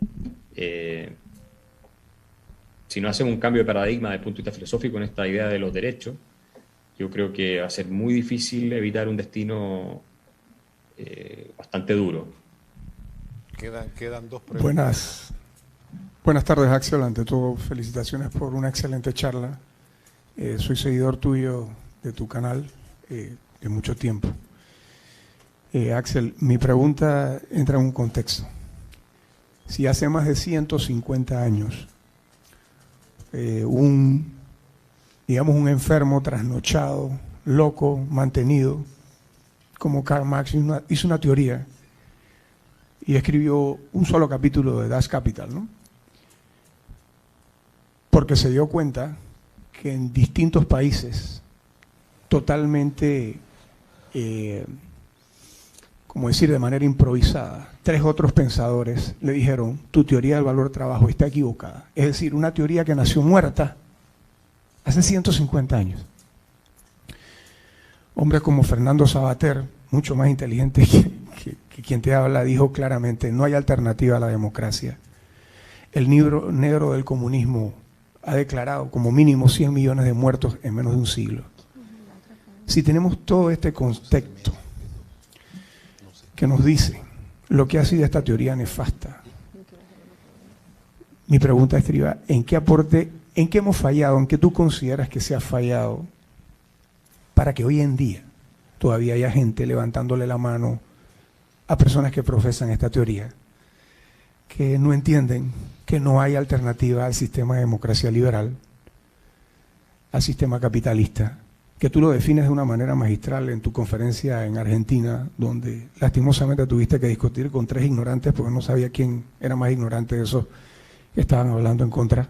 si no hacemos un cambio de paradigma desde el punto de vista filosófico en esta idea de los derechos, yo creo que va a ser muy difícil evitar un destino bastante duro. Quedan dos preguntas. Buenas tardes, Axel. Ante todo, felicitaciones por una excelente charla. Soy seguidor tuyo de tu canal de mucho tiempo. Axel, mi pregunta entra en un contexto. Si hace más de 150 años un enfermo trasnochado, loco, mantenido, como Karl Marx hizo una teoría y escribió un solo capítulo de Das Kapital, ¿no? Porque se dio cuenta que en distintos países totalmente, como decir, de manera improvisada, 3 otros pensadores le dijeron, tu teoría del valor trabajo está equivocada. Es decir, una teoría que nació muerta hace 150 años. Hombres como Fernando Savater, mucho más inteligente que quien te habla, dijo claramente, no hay alternativa a la democracia. El libro negro del comunismo ha declarado como mínimo 100 millones de muertos en menos de un siglo. Si tenemos todo este contexto que nos dice lo que ha sido esta teoría nefasta, mi pregunta estriba, ¿en qué aporte, en qué hemos fallado, en qué tú consideras que se ha fallado para que hoy en día todavía haya gente levantándole la mano a personas que profesan esta teoría, que no entienden que no hay alternativa al sistema de democracia liberal, al sistema capitalista, que tú lo defines de una manera magistral en tu conferencia en Argentina, donde lastimosamente tuviste que discutir con 3 ignorantes porque no sabía quién era más ignorante de esos que estaban hablando en contra,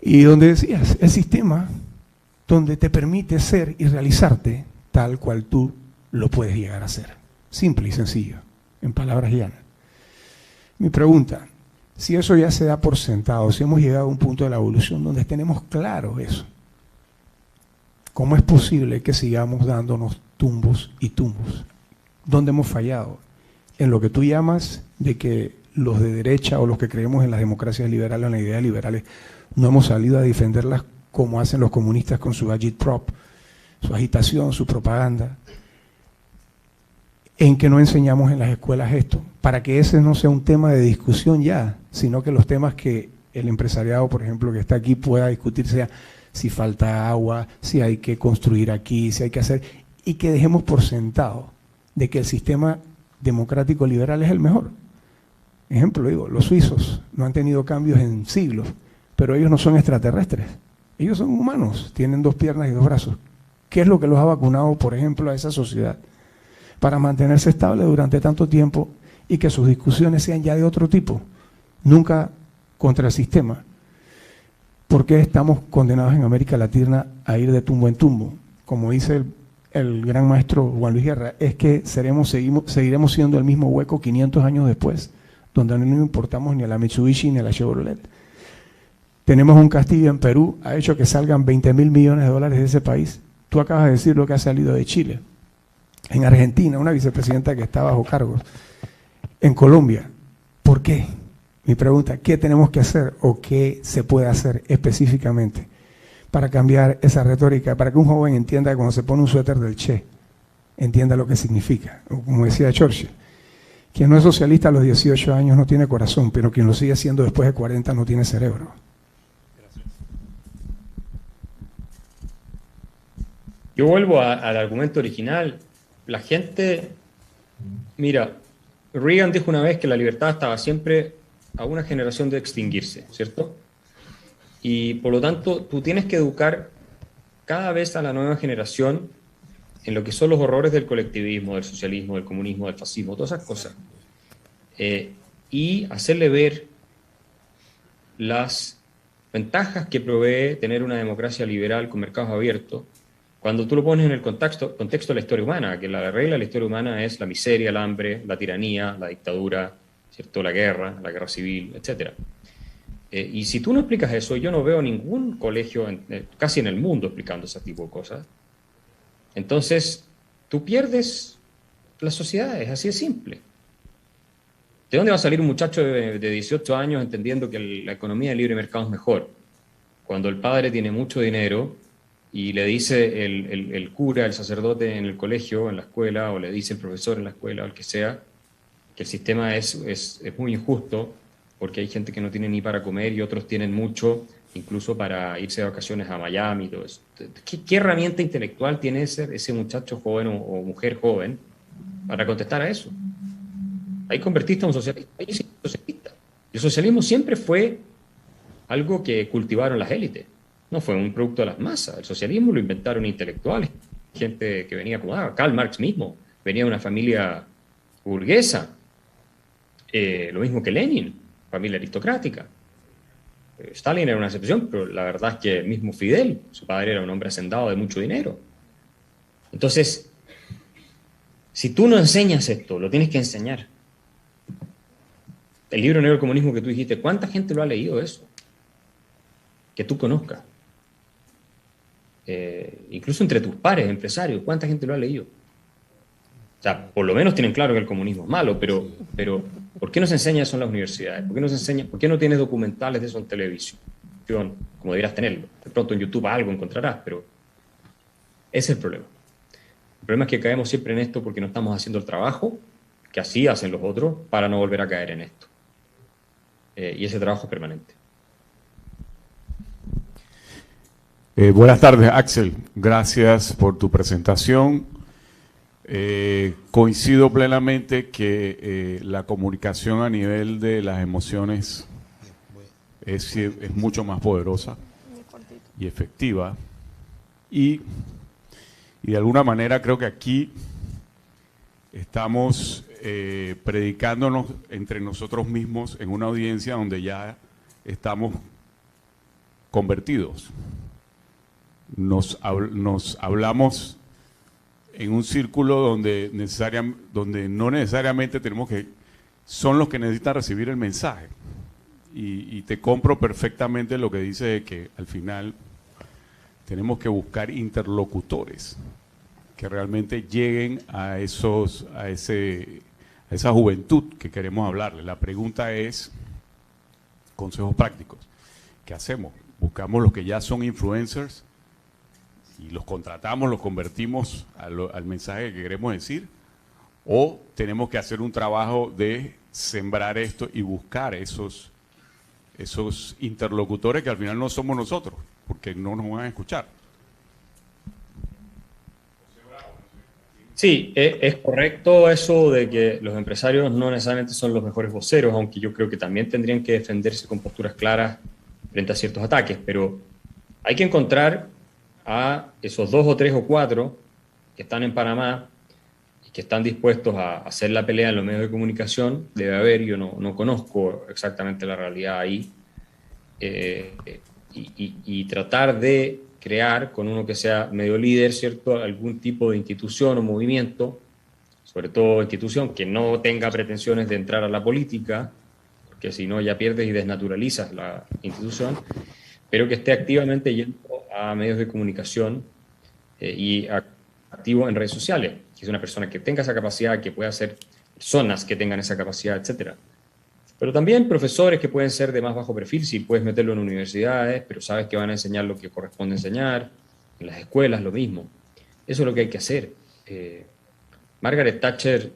y donde decías, el sistema donde te permite ser y realizarte tal cual tú lo puedes llegar a ser, simple y sencillo, en palabras llanas. Mi pregunta, si eso ya se da por sentado, si hemos llegado a un punto de la evolución donde tenemos claro eso, ¿cómo es posible que sigamos dándonos tumbos y tumbos? ¿Dónde hemos fallado? En lo que tú llamas de que los de derecha o los que creemos en las democracias liberales, en las ideas liberales, no hemos salido a defenderlas como hacen los comunistas con su agitprop, su agitación, su propaganda, en que no enseñamos en las escuelas esto, para que ese no sea un tema de discusión ya, sino que los temas que el empresariado, por ejemplo, que está aquí pueda discutir sea si falta agua, si hay que construir aquí, si hay que hacer, y que dejemos por sentado de que el sistema democrático liberal es el mejor. Ejemplo, digo, los suizos no han tenido cambios en siglos, pero ellos no son extraterrestres, ellos son humanos, tienen 2 piernas y 2 brazos. ¿Qué es lo que los ha vacunado, por ejemplo, a esa sociedad? Para mantenerse estable durante tanto tiempo y que sus discusiones sean ya de otro tipo, nunca contra el sistema. ¿Por qué estamos condenados en América Latina a ir de tumbo en tumbo? Como dice el gran maestro Juan Luis Guerra, es que seguiremos siendo el mismo hueco 500 años después, donde no nos importamos ni a la Mitsubishi ni a la Chevrolet. Tenemos un Castillo en Perú, ha hecho que salgan 20.000 millones de dólares de ese país. Tú acabas de decir lo que ha salido de Chile. En Argentina, una vicepresidenta que está bajo cargos. En Colombia, ¿por qué? Mi pregunta, ¿qué tenemos que hacer o qué se puede hacer específicamente para cambiar esa retórica, para que un joven entienda que cuando se pone un suéter del Che, entienda lo que significa? O como decía Churchill, quien no es socialista a los 18 años no tiene corazón, pero quien lo sigue siendo después de 40 no tiene cerebro. Yo vuelvo al argumento original. La gente, mira, Reagan dijo una vez que la libertad estaba siempre a una generación de extinguirse, ¿cierto? Y por lo tanto, tú tienes que educar cada vez a la nueva generación en lo que son los horrores del colectivismo, del socialismo, del comunismo, del fascismo, todas esas cosas. Y hacerle ver las ventajas que provee tener una democracia liberal con mercados abiertos, cuando tú lo pones en el contexto de la historia humana, que la regla de la historia humana es la miseria, el hambre, la tiranía, la dictadura, ¿cierto? La guerra civil, etc. Y si tú no explicas eso, yo no veo ningún colegio, casi en el mundo, explicando ese tipo de cosas, entonces tú pierdes las sociedades, así de simple. ¿De dónde va a salir un muchacho de 18 años entendiendo que la economía de libre mercado es mejor? Cuando el padre tiene mucho dinero y le dice el cura, el sacerdote en el colegio, en la escuela, o le dice el profesor en la escuela, o el que sea, que el sistema es muy injusto, porque hay gente que no tiene ni para comer y otros tienen mucho, incluso para irse de vacaciones a Miami y todo eso. ¿Qué herramienta intelectual tiene ese muchacho joven o mujer joven para contestar a eso? Ahí convertiste a un socialista. Ahí sí, socialista. El socialismo siempre fue algo que cultivaron las élites. No fue un producto de las masas. El socialismo lo inventaron intelectuales, gente que venía acomodada. Karl Marx mismo venía de una familia burguesa. Lo mismo que Lenin, familia aristocrática. Stalin era una excepción, pero la verdad es que mismo Fidel, su padre era un hombre hacendado de mucho dinero. Entonces, si tú no enseñas esto, lo tienes que enseñar. El libro negro del comunismo que tú dijiste, ¿cuánta gente lo ha leído eso? Que tú conozcas. Incluso entre tus pares, empresarios, ¿cuánta gente lo ha leído? O sea, por lo menos tienen claro que el comunismo es malo, pero ¿Por qué no se enseña eso en las universidades? ¿Por qué no tienes documentales de eso en televisión? Como deberías tenerlo. De pronto en YouTube algo encontrarás, pero ese es el problema. El problema es que caemos siempre en esto porque no estamos haciendo el trabajo que así hacen los otros para no volver a caer en esto. Y ese trabajo es permanente. Buenas tardes, Axel. Gracias por tu presentación. Coincido plenamente que la comunicación a nivel de las emociones es mucho más poderosa y efectiva. Y de alguna manera creo que aquí estamos predicándonos entre nosotros mismos en una audiencia donde ya estamos convertidos. Nos hablamos en un círculo donde no necesariamente tenemos que, son los que necesitan recibir el mensaje. Y te compro perfectamente lo que dice de que al final tenemos que buscar interlocutores que realmente lleguen a esa juventud que queremos hablarle. La pregunta es, consejos prácticos. ¿Qué hacemos? Buscamos los que ya son influencers y los contratamos, los convertimos al mensaje que queremos decir, o tenemos que hacer un trabajo de sembrar esto y buscar esos interlocutores que al final no somos nosotros, porque no nos van a escuchar. Sí, es correcto eso de que los empresarios no necesariamente son los mejores voceros, aunque yo creo que también tendrían que defenderse con posturas claras frente a ciertos ataques, pero hay que encontrar a esos 2 o 3 o 4 que están en Panamá y que están dispuestos a hacer la pelea en los medios de comunicación. Debe haber, yo no conozco exactamente la realidad ahí, y tratar de crear con uno que sea medio líder, ¿cierto?, algún tipo de institución o movimiento, sobre todo institución que no tenga pretensiones de entrar a la política, porque si no ya pierdes y desnaturalizas la institución, pero que esté activamente yendo a medios de comunicación y activo en redes sociales, que es una persona que tenga esa capacidad, que pueda ser personas que tengan esa capacidad, etcétera. Pero también profesores que pueden ser de más bajo perfil, si puedes meterlo en universidades, pero sabes que van a enseñar lo que corresponde enseñar, en las escuelas lo mismo. Eso es lo que hay que hacer. Margaret Thatcher,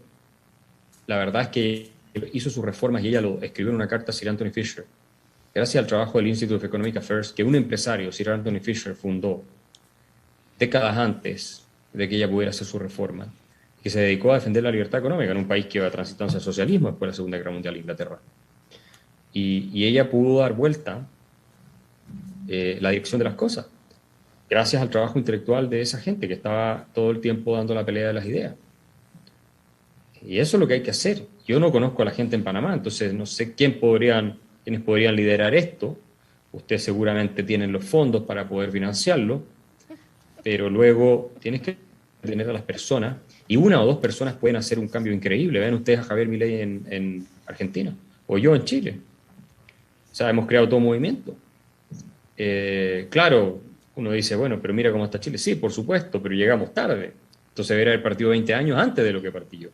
la verdad es que hizo sus reformas y ella lo escribió en una carta a Sir Anthony Fisher, gracias al trabajo del Institute of Economic Affairs, que un empresario, Sir Anthony Fisher, fundó décadas antes de que ella pudiera hacer su reforma, que se dedicó a defender la libertad económica en un país que iba transitando hacia el socialismo después de la Segunda Guerra Mundial de Inglaterra. Y ella pudo dar vuelta la dirección de las cosas, gracias al trabajo intelectual de esa gente que estaba todo el tiempo dando la pelea de las ideas. Y eso es lo que hay que hacer. Yo no conozco a la gente en Panamá, entonces no sé quiénes podrían liderar esto. Ustedes seguramente tienen los fondos para poder financiarlo, pero luego tienes que tener a las personas, y 1 o 2 personas pueden hacer un cambio increíble. Ven ustedes a Javier Milei en Argentina, o yo en Chile. O sea, hemos creado todo un movimiento. Claro, uno dice, bueno, pero mira cómo está Chile. Sí, por supuesto, pero llegamos tarde. Entonces debería haber partido 20 años antes de lo que partí yo.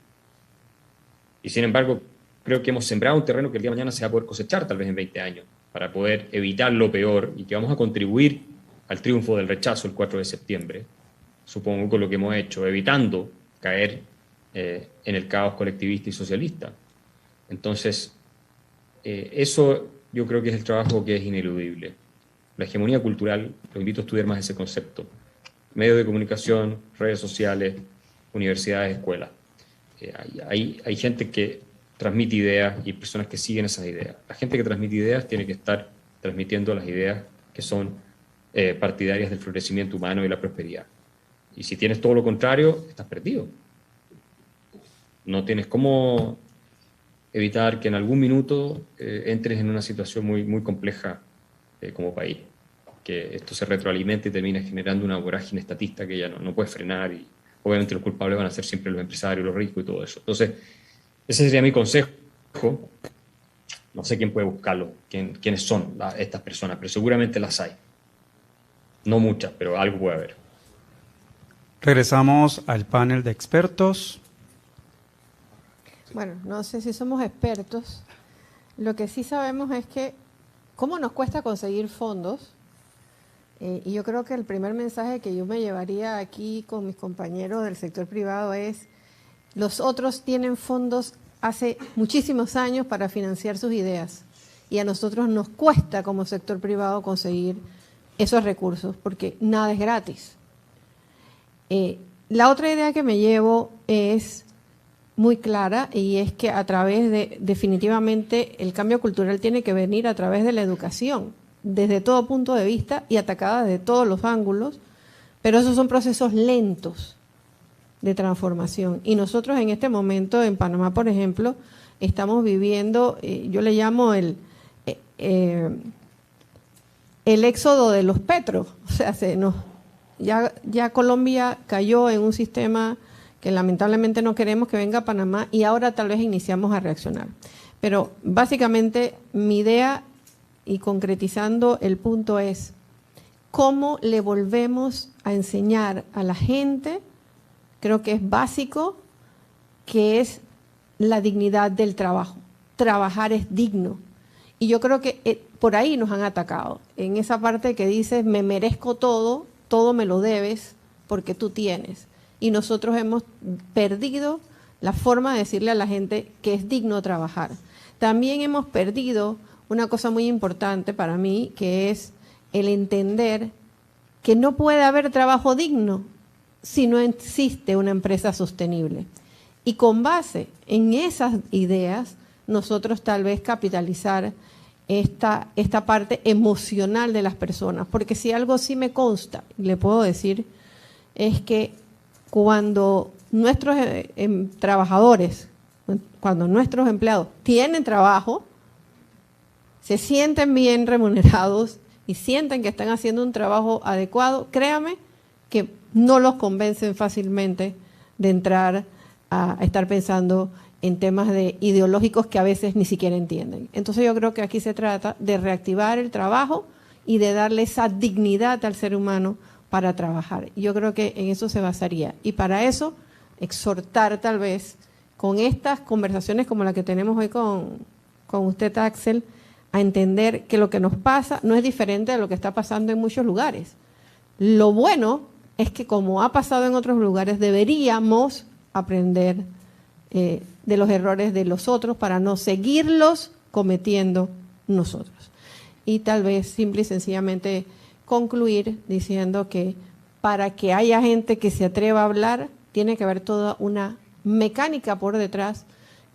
Y sin embargo, creo que hemos sembrado un terreno que el día de mañana se va a poder cosechar tal vez en 20 años, para poder evitar lo peor, y que vamos a contribuir al triunfo del rechazo el 4 de septiembre, supongo, con lo que hemos hecho, evitando caer en el caos colectivista y socialista. Entonces, eso yo creo que es el trabajo que es ineludible. La hegemonía cultural, lo invito a estudiar más ese concepto. Medios de comunicación, redes sociales, universidades, escuelas. Hay gente que transmite ideas y personas que siguen esas ideas. La gente que transmite ideas tiene que estar transmitiendo las ideas que son partidarias del florecimiento humano y la prosperidad. Y si tienes todo lo contrario, estás perdido. No tienes cómo evitar que en algún minuto entres en una situación muy, muy compleja como país. Que esto se retroalimente y termina generando una vorágine estatista que ya no puedes frenar, y obviamente los culpables van a ser siempre los empresarios, los ricos y todo eso. Entonces, ese sería mi consejo. No sé quién puede buscarlo, quiénes son estas personas, pero seguramente las hay. No muchas, pero algo puede haber. Regresamos al panel de expertos. Bueno, no sé si somos expertos. Lo que sí sabemos es que cómo nos cuesta conseguir fondos. Y yo creo que el primer mensaje que yo me llevaría aquí con mis compañeros del sector privado es: los otros tienen fondos hace muchísimos años para financiar sus ideas, y a nosotros nos cuesta como sector privado conseguir esos recursos, porque nada es gratis. La otra idea que me llevo es muy clara, y es que a través de, definitivamente, el cambio cultural tiene que venir a través de la educación, desde todo punto de vista y atacada desde todos los ángulos, pero esos son procesos lentos de transformación. Y nosotros en este momento en Panamá, por ejemplo, estamos viviendo, yo le llamo el éxodo de los petros. O sea, ya Colombia cayó en un sistema que lamentablemente no queremos que venga a Panamá, y ahora tal vez iniciamos a reaccionar. Pero básicamente mi idea, y concretizando el punto, es cómo le volvemos a enseñar a la gente, creo que es básico, que es la dignidad del trabajo. Trabajar es digno. Y yo creo que por ahí nos han atacado, en esa parte que dices: me merezco todo, todo me lo debes porque tú tienes. Y nosotros hemos perdido la forma de decirle a la gente que es digno trabajar. También hemos perdido una cosa muy importante para mí, que es el entender que no puede haber trabajo digno si no existe una empresa sostenible. Y con base en esas ideas, nosotros tal vez capitalizar esta parte emocional de las personas. Porque si algo sí me consta, le puedo decir, es que cuando nuestros trabajadores, cuando nuestros empleados tienen trabajo, se sienten bien remunerados y sienten que están haciendo un trabajo adecuado, créame que no los convencen fácilmente de entrar a estar pensando en temas ideológicos que a veces ni siquiera entienden. Entonces yo creo que aquí se trata de reactivar el trabajo y de darle esa dignidad al ser humano para trabajar. Yo creo que en eso se basaría. Y para eso, exhortar tal vez, con estas conversaciones como la que tenemos hoy con usted, Axel, a entender que lo que nos pasa no es diferente de lo que está pasando en muchos lugares. Lo bueno es que, como ha pasado en otros lugares, deberíamos aprender de los errores de los otros para no seguirlos cometiendo nosotros. Y tal vez simple y sencillamente concluir diciendo que para que haya gente que se atreva a hablar, tiene que haber toda una mecánica por detrás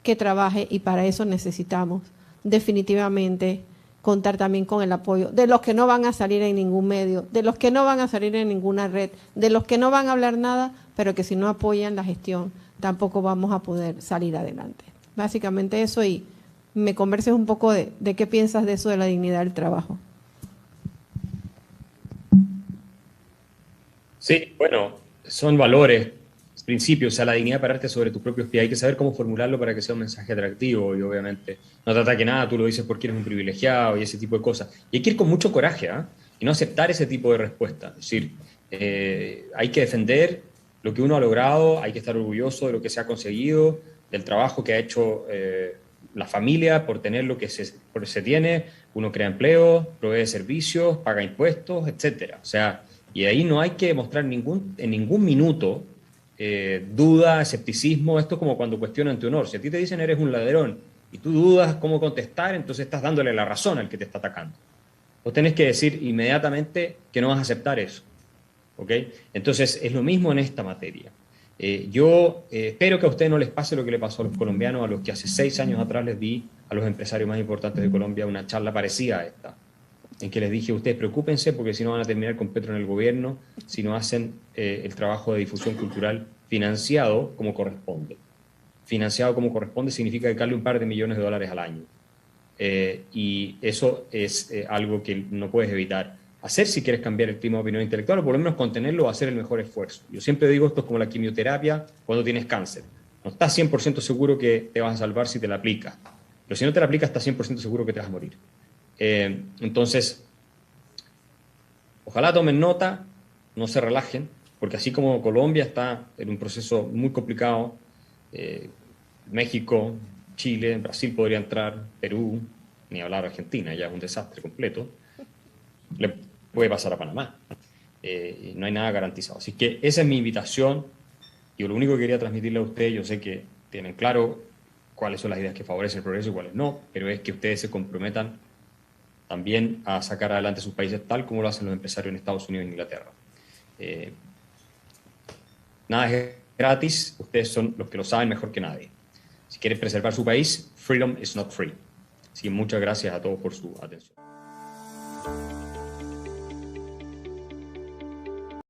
que trabaje, y para eso necesitamos definitivamente contar también con el apoyo de los que no van a salir en ningún medio, de los que no van a salir en ninguna red, de los que no van a hablar nada, pero que si no apoyan la gestión tampoco vamos a poder salir adelante. Básicamente eso, y me converses un poco de qué piensas de eso, de la dignidad del trabajo. Sí, bueno, son valores, principios. O sea, la dignidad de pararte sobre tus propios pies. Hay que saber cómo formularlo para que sea un mensaje atractivo, y obviamente no te ataque nada, tú lo dices porque eres un privilegiado y ese tipo de cosas. Y hay que ir con mucho coraje, y no aceptar ese tipo de respuesta. Es decir, hay que defender lo que uno ha logrado, hay que estar orgulloso de lo que se ha conseguido, del trabajo que ha hecho la familia por tener lo que se tiene. Uno crea empleo, provee servicios, paga impuestos, etcétera. O sea, y ahí no hay que mostrar en ningún minuto duda, escepticismo. Esto es como cuando cuestionan tu honor. Si a ti te dicen eres un ladrón y tú dudas cómo contestar, entonces estás dándole la razón al que te está atacando. Vos tenés que decir inmediatamente que no vas a aceptar eso. ¿Ok? Entonces es lo mismo en esta materia. Yo espero que a ustedes no les pase lo que le pasó a los colombianos, a los que hace 6 años atrás les di a los empresarios más importantes de Colombia una charla parecida a esta, en que les dije: ustedes preocúpense porque si no van a terminar con Petro en el gobierno si no hacen el trabajo de difusión cultural financiado como corresponde. Financiado como corresponde significa dedicarle un par de millones de dólares al año. Y eso es algo que no puedes evitar hacer si quieres cambiar el clima de opinión intelectual, o por lo menos contenerlo o hacer el mejor esfuerzo. Yo siempre digo, esto es como la quimioterapia cuando tienes cáncer. No estás 100% seguro que te vas a salvar si te la aplicas, pero si no te la aplicas estás 100% seguro que te vas a morir. Entonces, ojalá tomen nota, no se relajen, porque así como Colombia está en un proceso muy complicado, México, Chile, Brasil podría entrar, Perú, ni hablar Argentina, ya es un desastre completo. Le puede pasar a Panamá. No hay nada garantizado. Así que esa es mi invitación. Yo lo único que quería transmitirle a ustedes, yo sé que tienen claro cuáles son las ideas que favorecen el progreso y cuáles no, pero es que ustedes se comprometan también a sacar adelante sus países tal como lo hacen los empresarios en Estados Unidos e Inglaterra. Nada es gratis, ustedes son los que lo saben mejor que nadie. Si quieren preservar su país, freedom is not free. Así que muchas gracias a todos por su atención.